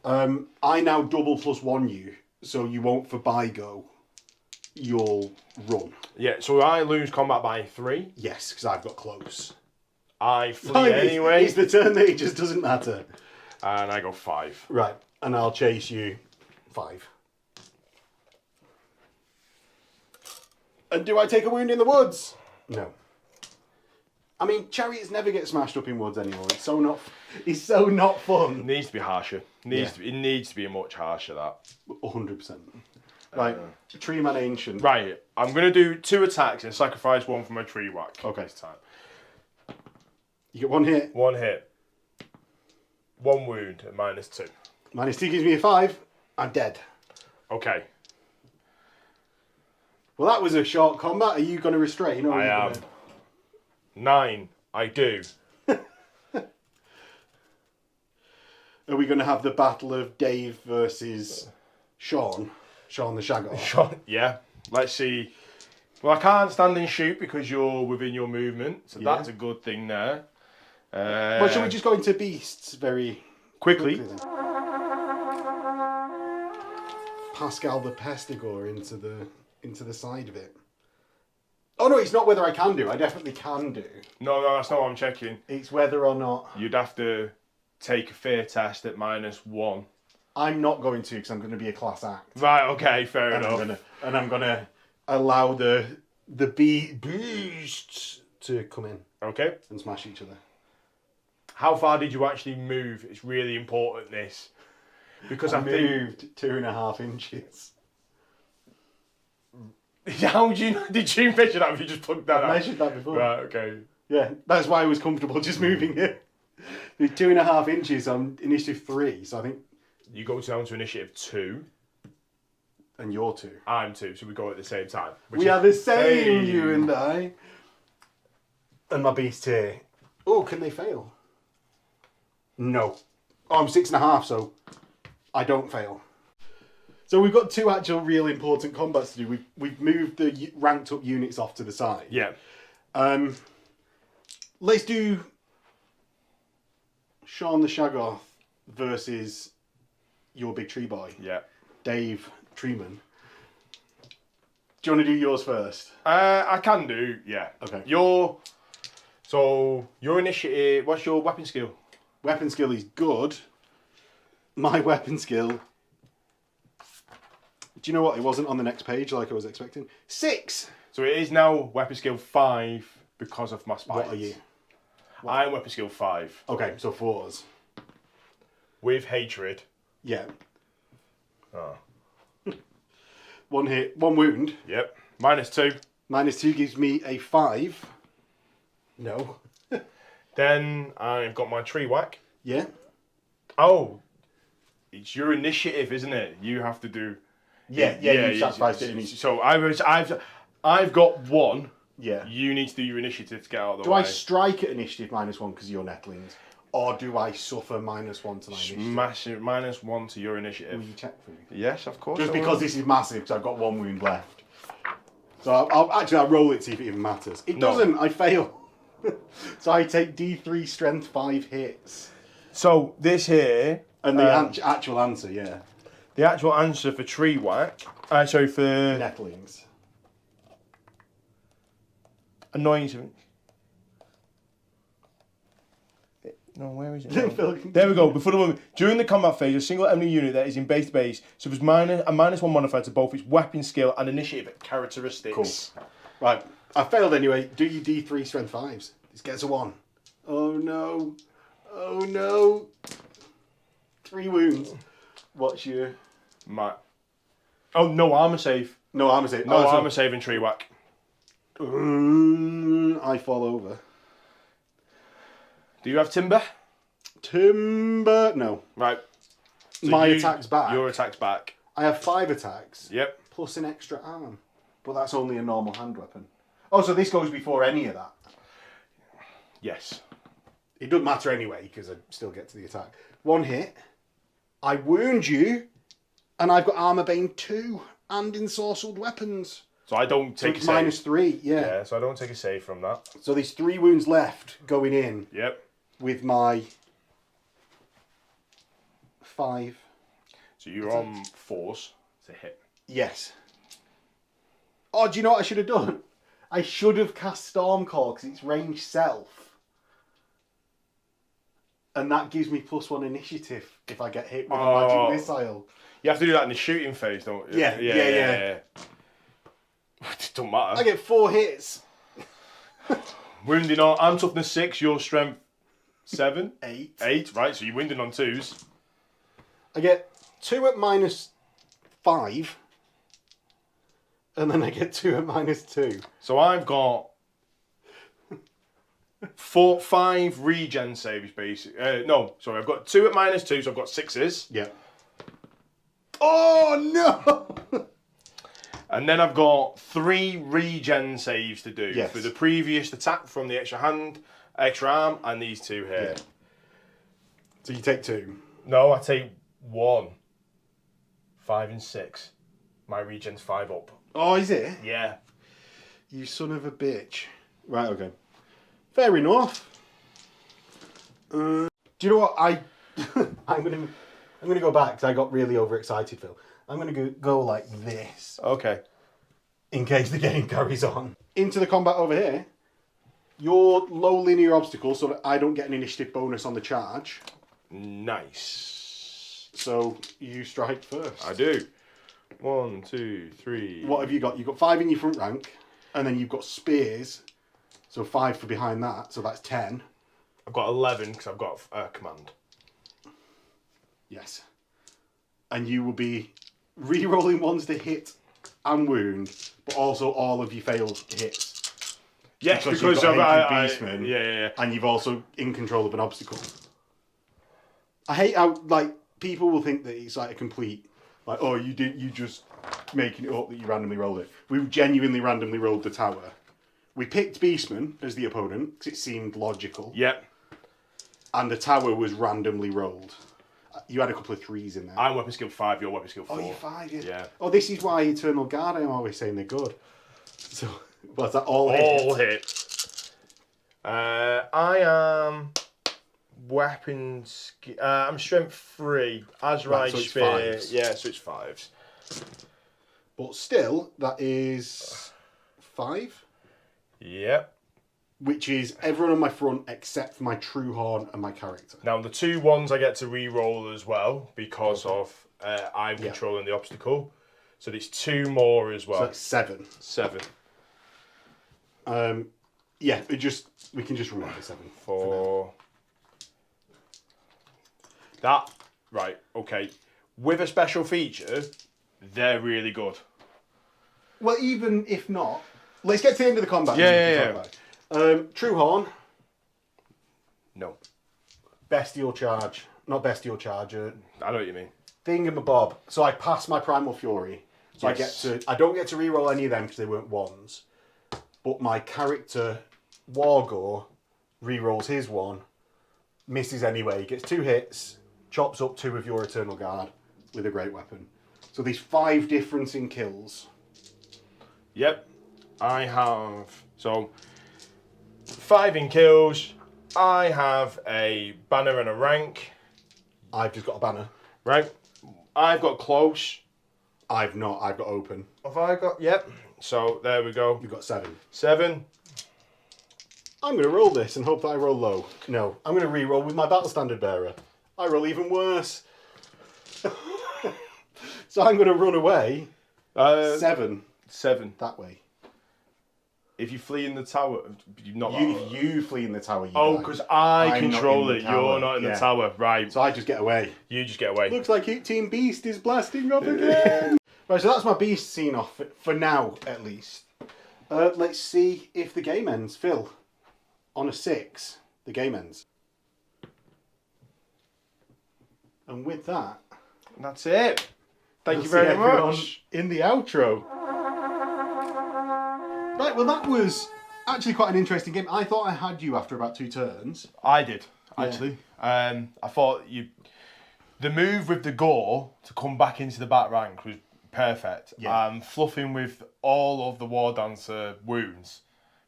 I now double +1 you, so you won't for by go. You'll run. Yeah. So I lose combat by 3. Yes, because I've got close. I flee anyway. It's the turn that it just doesn't matter. And I go 5. Right, and I'll chase you 5. And do I take a wound in the woods? No. I mean, chariots never get smashed up in woods anymore. It's so not fun. It needs to be harsher. It needs to be a much harsher, that. 100%. Right, Treeman Ancient. Right, I'm going to do 2 attacks and sacrifice 1 for my tree whack. Okay. This time. You get 1 hit. 1 hit. 1 wound at -2. -2 gives me a 5. I'm dead. Okay. Well, that was a short combat. Are you going to restrain? Or I am. 9. I do. Are we going to have the battle of Dave versus Sean? Sean the Shagger. Yeah. Let's see. Well, I can't stand and shoot because you're within your movement, so that's a good thing there. Well, shall we just go into beasts very quickly then? Pascal the Pestigore into the side of it. Oh no, it's not whether I can do. I definitely can do. No, that's not what I'm checking. It's whether or not you'd have to take a fear test at -1. I'm not going to because I'm going to be a class act. Right. Okay. Fair enough. I'm going to allow the the beasts to come in Okay. and smash each other. How far did you actually move? It's really important, this. Because I moved 2.5 inches. How did you measure that? Have you just plugged that out? I measured that before. Right, okay. Yeah, that's why I was comfortable just moving it. 2.5 inches on initiative 3, so I think... You go down to initiative 2. And you're 2. I'm 2, so we go at the same time. We are the same, you and I. And my beast here. Oh, can they fail? No. Oh, I'm 6.5, so I don't fail. So we've got 2 actual real important combats to do. We've moved the ranked up units off to the side. Yeah. Let's do Sean the Shaggoth versus your big tree boy. Yeah. Dave Treeman. Do you want to do yours first? I can do, yeah. Okay. Your initiative, what's your weapon skill? Weapon skill is good. My weapon skill... Do you know what? It wasn't on the next page like I was expecting. 6! So it is now weapon skill 5 because of my spikes. What are you? I'm weapon skill 5. Okay, so 4s. With hatred. Yeah. Oh. 1 hit, 1 wound. Yep. -2. -2 gives me a 5. No. Then I've got my tree whack. Yeah. Oh. It's your initiative, isn't it? You have to do... Yeah, you sacrificed it. So I've got 1. Yeah. You need to do your initiative to get out of the Do way. I strike at initiative -1 because you're netlings? Or do I suffer -1 to my initiative? Massive -1 to your initiative. Will you check for me? Yes, of course. Just because this is massive, because I've got 1 wound left. So I'll roll it to see if it even matters. It doesn't, I fail. So I take D3 strength 5 hits. So this here... And the actual answer, yeah. The actual answer for tree whack... sorry, for... Netlings. Annoying... No, where is it? There we go. Befuddlement. During the combat phase, a single enemy unit that is in base to base suffers a -1 modifier to both its weapon skill and initiative characteristics. Cool. Right. I failed anyway. Do your D3 strength 5s. This gets a 1. Oh no. Oh no. 3 wounds. What's your... Oh, no armor save. No armor save. No armor save in tree whack. I fall over. Do you have timber? Timber... No. Right. So My attack's back. Your attack's back. I have 5 attacks. Yep. Plus an extra arm. But that's only a normal hand weapon. Oh, so this goes before any of that? Yes. It doesn't matter anyway, because I still get to the attack. 1 hit. I wound you, and I've got Armor Bane 2 and Ensorcelled Weapons. So I don't take a save. -3, yeah. Yeah, so I don't take a save from that. So there's 3 wounds left going in. Yep. With my 5. So you're on 4s to hit. Yes. Oh, do you know what I should have done? I should have cast Stormcall because it's range self. And that gives me +1 initiative if I get hit with a magic missile. You have to do that in the shooting phase, don't you? Yeah. It doesn't matter. I get 4 hits. Wounding on... I'm toughness 6, your strength 7? 8. 8, right, so you're wounding on 2s. I get 2 at -5. And then I get 2 at -2. So I've got 5 regen saves, basically. No, sorry, I've got 2 at -2, so I've got 6s. Yeah. Oh, no! And then I've got 3 regen saves to do yes. for the previous attack from the extra hand, extra arm, and these 2 here. Yeah. So you take 2? No, I take 1. 5 and 6. My regen's 5 up. Oh, is it? Yeah. You son of a bitch. Right, okay. Fair enough. Do you know what? I'm gonna go back because I got really overexcited, Phil. I'm gonna go like this. Okay. In case the game carries on. Into the combat over here. Your low linear obstacle so that I don't get an initiative bonus on the charge. Nice. So you strike first. I do. 1, 2, 3. What have you got? You've got 5 in your front rank. And then you've got spears, so 5 for behind that, so that's 10. I've got 11 because I've got command. Yes. And you will be re-rolling ones to hit and wound, but also all of your failed hits. Yes, because you've of got Beastmen, yeah. and you've also in control of an obstacle. I hate how like people will think that it's like a complete like, oh, you just making it up that you randomly rolled it. We genuinely randomly rolled the tower. We picked Beastmen as the opponent because it seemed logical. Yep. And the tower was randomly rolled. You had a couple of 3s in there. I'm weapon skill 5, you're weapon skill 4. Oh, you're 5, yeah. Yeah. Oh, this is why Eternal Guard, I'm always saying they're good. So, was that all hit? I am weapon skill. I'm strength 3. Azrai so it's spear. 5s. Yeah, so it's 5s. But still, that is 5. Yep. Which is everyone on my front except for my true horn and my character. Now the 2 ones I get to re-roll as well because of I'm controlling the obstacle. So there's 2 more as well. So that's 7. 7. Yeah, we can just run out of 7. For that, right, okay. With a special feature, they're really good. Well, even if not, let's get to the end of the combat. Yeah. True horn. No. Bestial charge. Not bestial charge. I know what you mean. Thingamabob. So I pass my primal fury. So I don't get to reroll any of them because they weren't 1s. But my character Wargor rerolls his 1, misses anyway, gets 2 hits, chops up 2 of your Eternal Guard with a great weapon. So there's 5 difference in kills. Yep. I have 5 in kills. I have a banner and a rank. I've just got a banner. Right. I've got close. I've not. I've got open. Have I got? Yep. So there we go. You've got 7. 7. I'm going to roll this and hope that I roll low. No, I'm going to re-roll with my battle standard bearer. I roll even worse. So I'm going to run away. 7. 7. That way. If you flee in the tower, you're not. You flee in the tower. Oh, because I control it. Tower. You're not in the tower, right? So I just get away. You just get away. Looks like Team Beast is blasting off again. Right, so that's my Beast scene off for now, at least. Let's see if the game ends. Phil, on a 6, the game ends. And with that, that's it. Thank you we'll very see everyone much. in the outro. Right, well that was actually quite an interesting game. I thought I had you after about 2 turns. I did, actually. I thought the move with the gore to come back into the back rank was perfect. Yeah. Fluffing with all of the Wardancer wounds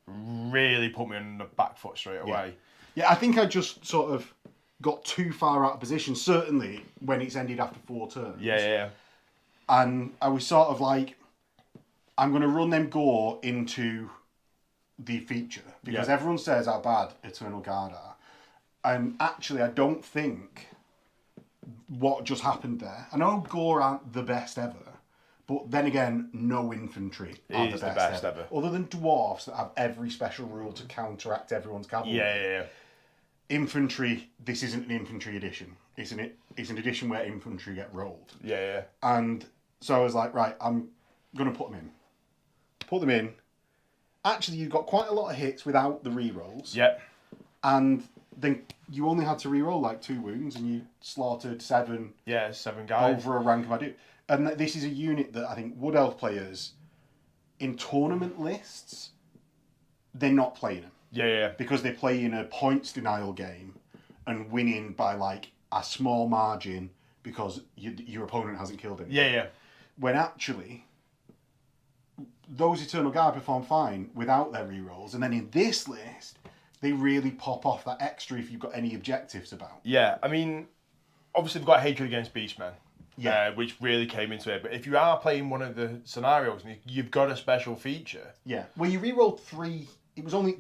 really put me on the back foot straight away. Yeah, I think I just sort of got too far out of position, certainly when it's ended after 4 turns. Yeah. And I was sort of like, I'm going to run them gore into the feature because everyone says how bad Eternal Guard are. And actually, I don't think what just happened there. I know gore aren't the best ever, but then again, no infantry are the best ever. Other than dwarfs that have every special rule to counteract everyone's cavalry. Yeah. Infantry, this isn't an infantry edition. It's an edition where infantry get rolled. Yeah. And so I was like, right, I'm going to put them in. Put them in. Actually, you got quite a lot of hits without the rerolls. Yep. And then you only had to reroll like 2 wounds and you slaughtered 7. Yeah, 7 guys. Over a rank of I do. And this is a unit that I think Wood Elf players, in tournament lists, they're not playing them. Yeah. Because they play in a points denial game and winning by like a small margin because your opponent hasn't killed anything. Yeah. When actually, those Eternal Guard perform fine without their rerolls. And then in this list, they really pop off that extra if you've got any objectives about. Yeah, I mean, obviously they've got hatred against Beastmen. Yeah. Which really came into it. But if you are playing one of the scenarios and you've got a special feature. Yeah. Well, you rerolled 3. It was only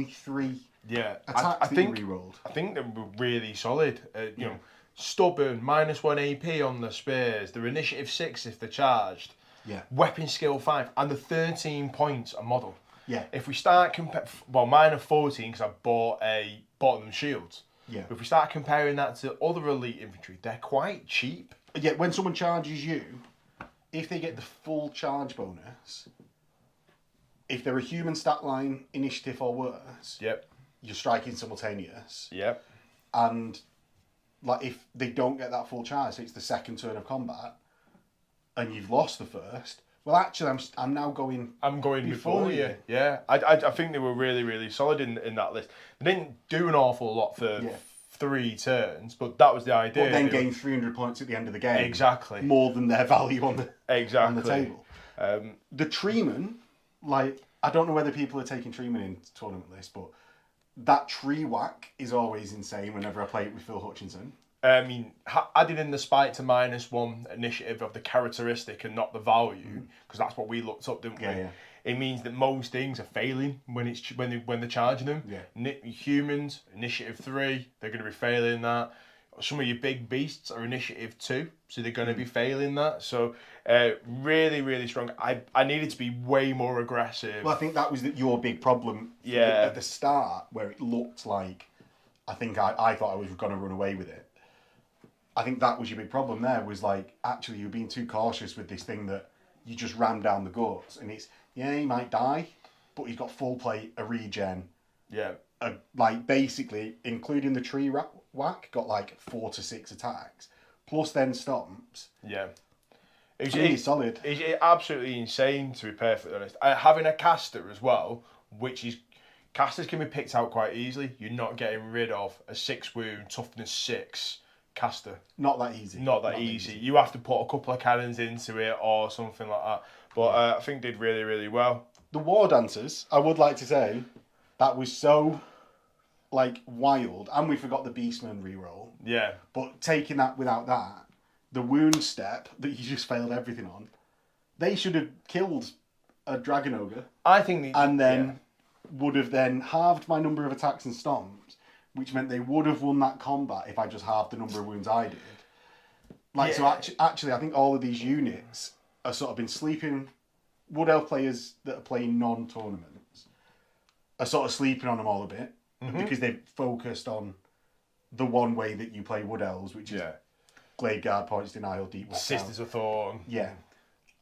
3 Yeah. attacks that you rerolled. I think they were really solid. You know, stubborn, -1 AP on the spears. They're initiative 6 if they're charged. Yeah. Weapon skill 5, and the 13 points a model. Yeah. If we start mine are 14 because I bought them shields. Yeah. But if we start comparing that to other elite infantry, they're quite cheap. Yeah, when someone charges you, if they get the full charge bonus, if they're a human stat line, initiative or worse, Yep. you're striking simultaneous. Yep. And like if they don't get that full charge, so it's the second turn of combat, and you've lost the first. Well, actually, I'm now going. I'm going before you. Yeah, I think they were really, really solid in that list. They didn't do an awful lot for 3 turns, but that was the idea. But then gain 300 points at the end of the game. Exactly. More than their value on the exactly. on the table. The Treeman, like I don't know whether people are taking Treeman in tournament list, but that tree whack is always insane whenever I play it with Phil Hutchinson. I mean, added in the spike to -1 initiative of the characteristic and not the value, because that's what we looked up, didn't we? Yeah. It means that most things are failing when they're charging them. Yeah. Humans, initiative 3, they're going to be failing that. Some of your big beasts are initiative 2, so they're going to be failing that. So really, really strong. I needed to be way more aggressive. Well, I think that was your big problem at the start, where it looked like I thought I was going to run away with it. I think that was your big problem there, was like, actually you're being too cautious with this thing that you just ram down the guts. And it's, he might die, but he's got full plate, a regen. Yeah. Like, basically, including the tree whack, got like 4 to 6 attacks. Plus then stomps. Yeah. It's really solid. It's absolutely insane, to be perfectly honest. Having a caster as well, which is... Casters can be picked out quite easily. You're not getting rid of a 6 wound, toughness 6... caster. Not that easy. Not that easy. You have to put a couple of cannons into it or something like that. But I think did really, really well. The Wardancers, I would like to say, that was so like wild, and we forgot the Beastmen reroll. Yeah. But taking that without that, the wound step that you just failed everything on, they should have killed a Dragon Ogre. I think and then would have then halved my number of attacks and stomps, which meant they would have won that combat if I just halved the number of wounds I did. So actually, I think all of these units are sort of been sleeping. Wood Elf players that are playing non-tournaments are sort of sleeping on them all a bit because they've focused on the one way that you play Wood Elves, which is Glade Guard, Points Denial, Deep Walk Sisters of Thorn. Yeah.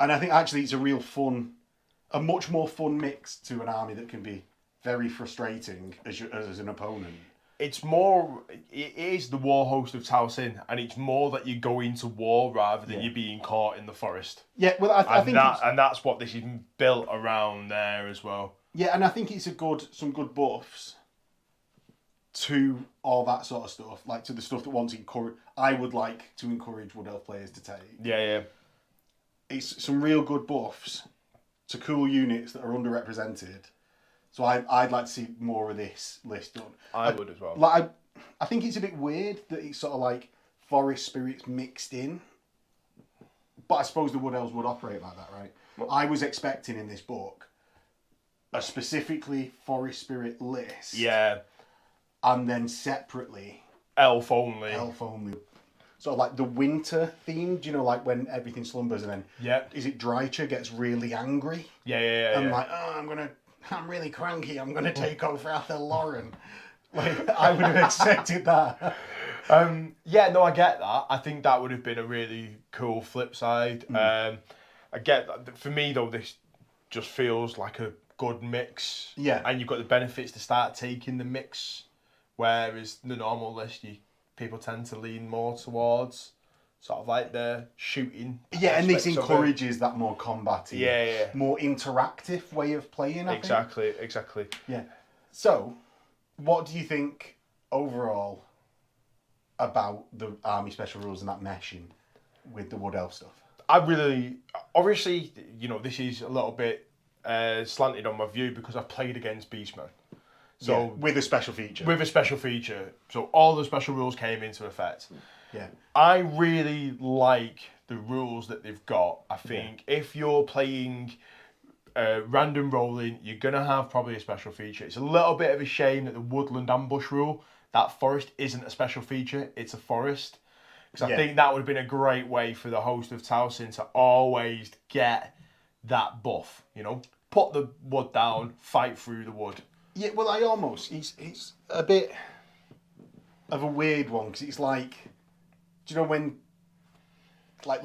And I think actually it's a much more fun mix to an army that can be very frustrating as an opponent. It is the war host of Talsyn, and it's more that you go into war rather than you being caught in the forest. Yeah, well, I think that's what this is built around there as well. Yeah, and I think it's some good buffs to all that sort of stuff, like to the stuff that I would like to encourage Wood Elf players to take. Yeah. It's some real good buffs to cool units that are underrepresented. So I'd like to see more of this list done. I would as well. Like I think it's a bit weird that it's sort of like forest spirits mixed in. But I suppose the Wood Elves would operate like that, right? Well, I was expecting in this book a specifically forest spirit list. Yeah. And then separately Elf only. Sort of like the winter theme, do you know, like when everything slumbers and then is it Drycha gets really angry? Yeah. And like, I'm really cranky, I'm going to take over Athel Lauren. Like, I would have expected that. I get that. I think that would have been a really cool flip side. I get that. For me, though, this just feels like a good mix. Yeah. And you've got the benefits to start taking the mix, whereas the normal list, people tend to lean more towards sort of like the shooting. Yeah, and this encourages that more combat-y, more interactive way of playing, I think. Exactly. Yeah. So, what do you think overall about the army special rules and that meshing with the Wood Elf stuff? Obviously, this is a little bit slanted on my view because I've played against Beastmen. So with a special feature. So all the special rules came into effect. Yeah. I really like the rules that they've got. I think if you're playing random rolling, you're going to have probably a special feature. It's a little bit of a shame that the woodland ambush rule, that forest isn't a special feature, it's a forest. Because I think that would have been a great way for the host of Talsyn to always get that buff, you know? Put the wood down, fight through the wood. Yeah, well, it's a bit of a weird one, because it's like, do you know when, like,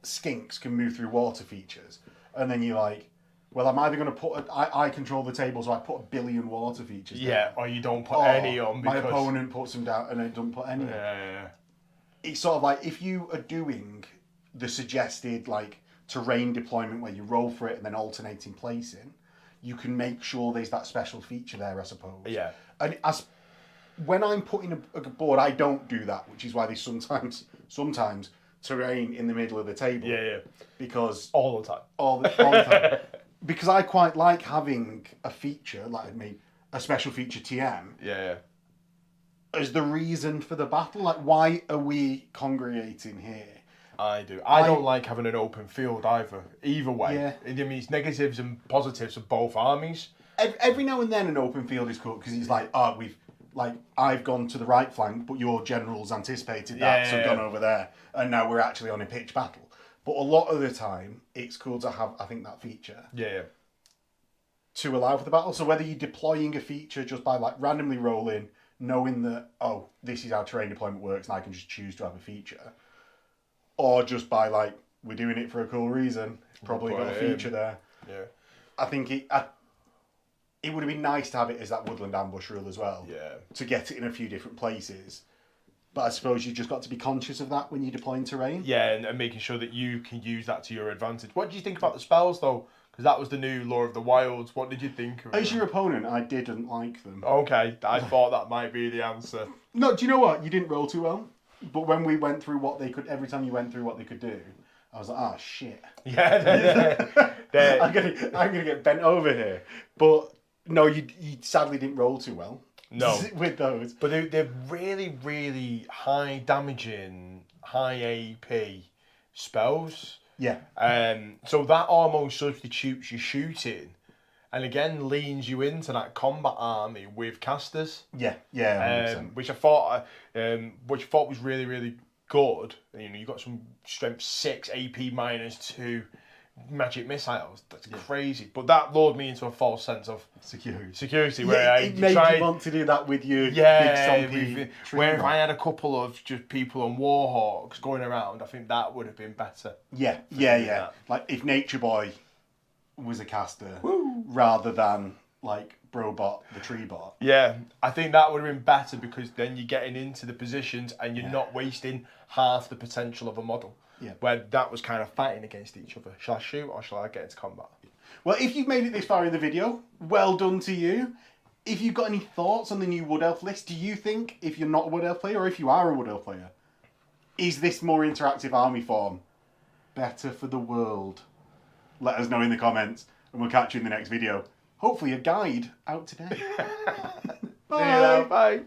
skinks can move through water features, and then you're like, well, I'm either going to I control the table, so I put 1 billion water features down. Or you don't put any on. My opponent puts them down, and then don't put any on. Yeah. It's sort of like, if you are doing the suggested, like, terrain deployment where you roll for it and then alternating placing, you can make sure there's that special feature there, I suppose. Yeah. And when I'm putting a board, I don't do that, which is why there's sometimes terrain in the middle of the table. Yeah. Because all the time. All the time. Because I quite like having a feature, like a special feature TM. Yeah. As the reason for the battle. Like, why are we congregating here? I do. I don't like having an open field either way. Yeah. I mean, it's negatives and positives of both armies. Every now and then an open field is cool, because it's like, I've gone to the right flank, but your general's anticipated that, so gone over there, and now we're actually on a pitched battle. But a lot of the time, it's cool to have, I think, that feature. Yeah. To allow for the battle. So whether you're deploying a feature just by, like, randomly rolling, knowing that, oh, this is how terrain deployment works, and I can just choose to have a feature, or just by, like, we're doing it for a cool reason, probably got a feature there. Yeah. I think it would have been nice to have it as that woodland ambush rule as well. Yeah. To get it in a few different places. But I suppose you've just got to be conscious of that when you're deploying terrain. Yeah, and making sure that you can use that to your advantage. What do you think about the spells, though? Because that was the new Law of the Wilds. What did you think of As your opponent, I didn't like them. Okay, I thought that might be the answer. No, do you know what? You didn't roll too well. But when we went through every time you went through what they could do, I was like, oh, shit. Yeah. I'm gonna get bent over here. But no, you sadly didn't roll too well. No. With those. But they're really, really high damaging, high AP spells. Yeah. So that almost substitutes your shooting, and again leans you into that combat army with casters. Yeah. Which I thought was really, really good. You know, you got some strength 6 AP -2 magic missiles. That's crazy. But that lured me into a false sense of security where it made you want to do that with your big zombie. Where if I had a couple of just people on Warhawks going around, I think that would have been better. Yeah. Like if Nature Boy was a caster rather than like Brobot, the tree bot. Yeah, I think that would have been better, because then you're getting into the positions and you're not wasting half the potential of a model. Yeah. Where that was kind of fighting against each other. Shall I shoot or shall I get into combat? Well, if you've made it this far in the video, well done to you. If you've got any thoughts on the new Wood Elf list, do you think, if you're not a Wood Elf player, or if you are a Wood Elf player, is this more interactive army form better for the world? Let us know in the comments, and we'll catch you in the next video. Hopefully a guide out today. Bye. See you now. Bye.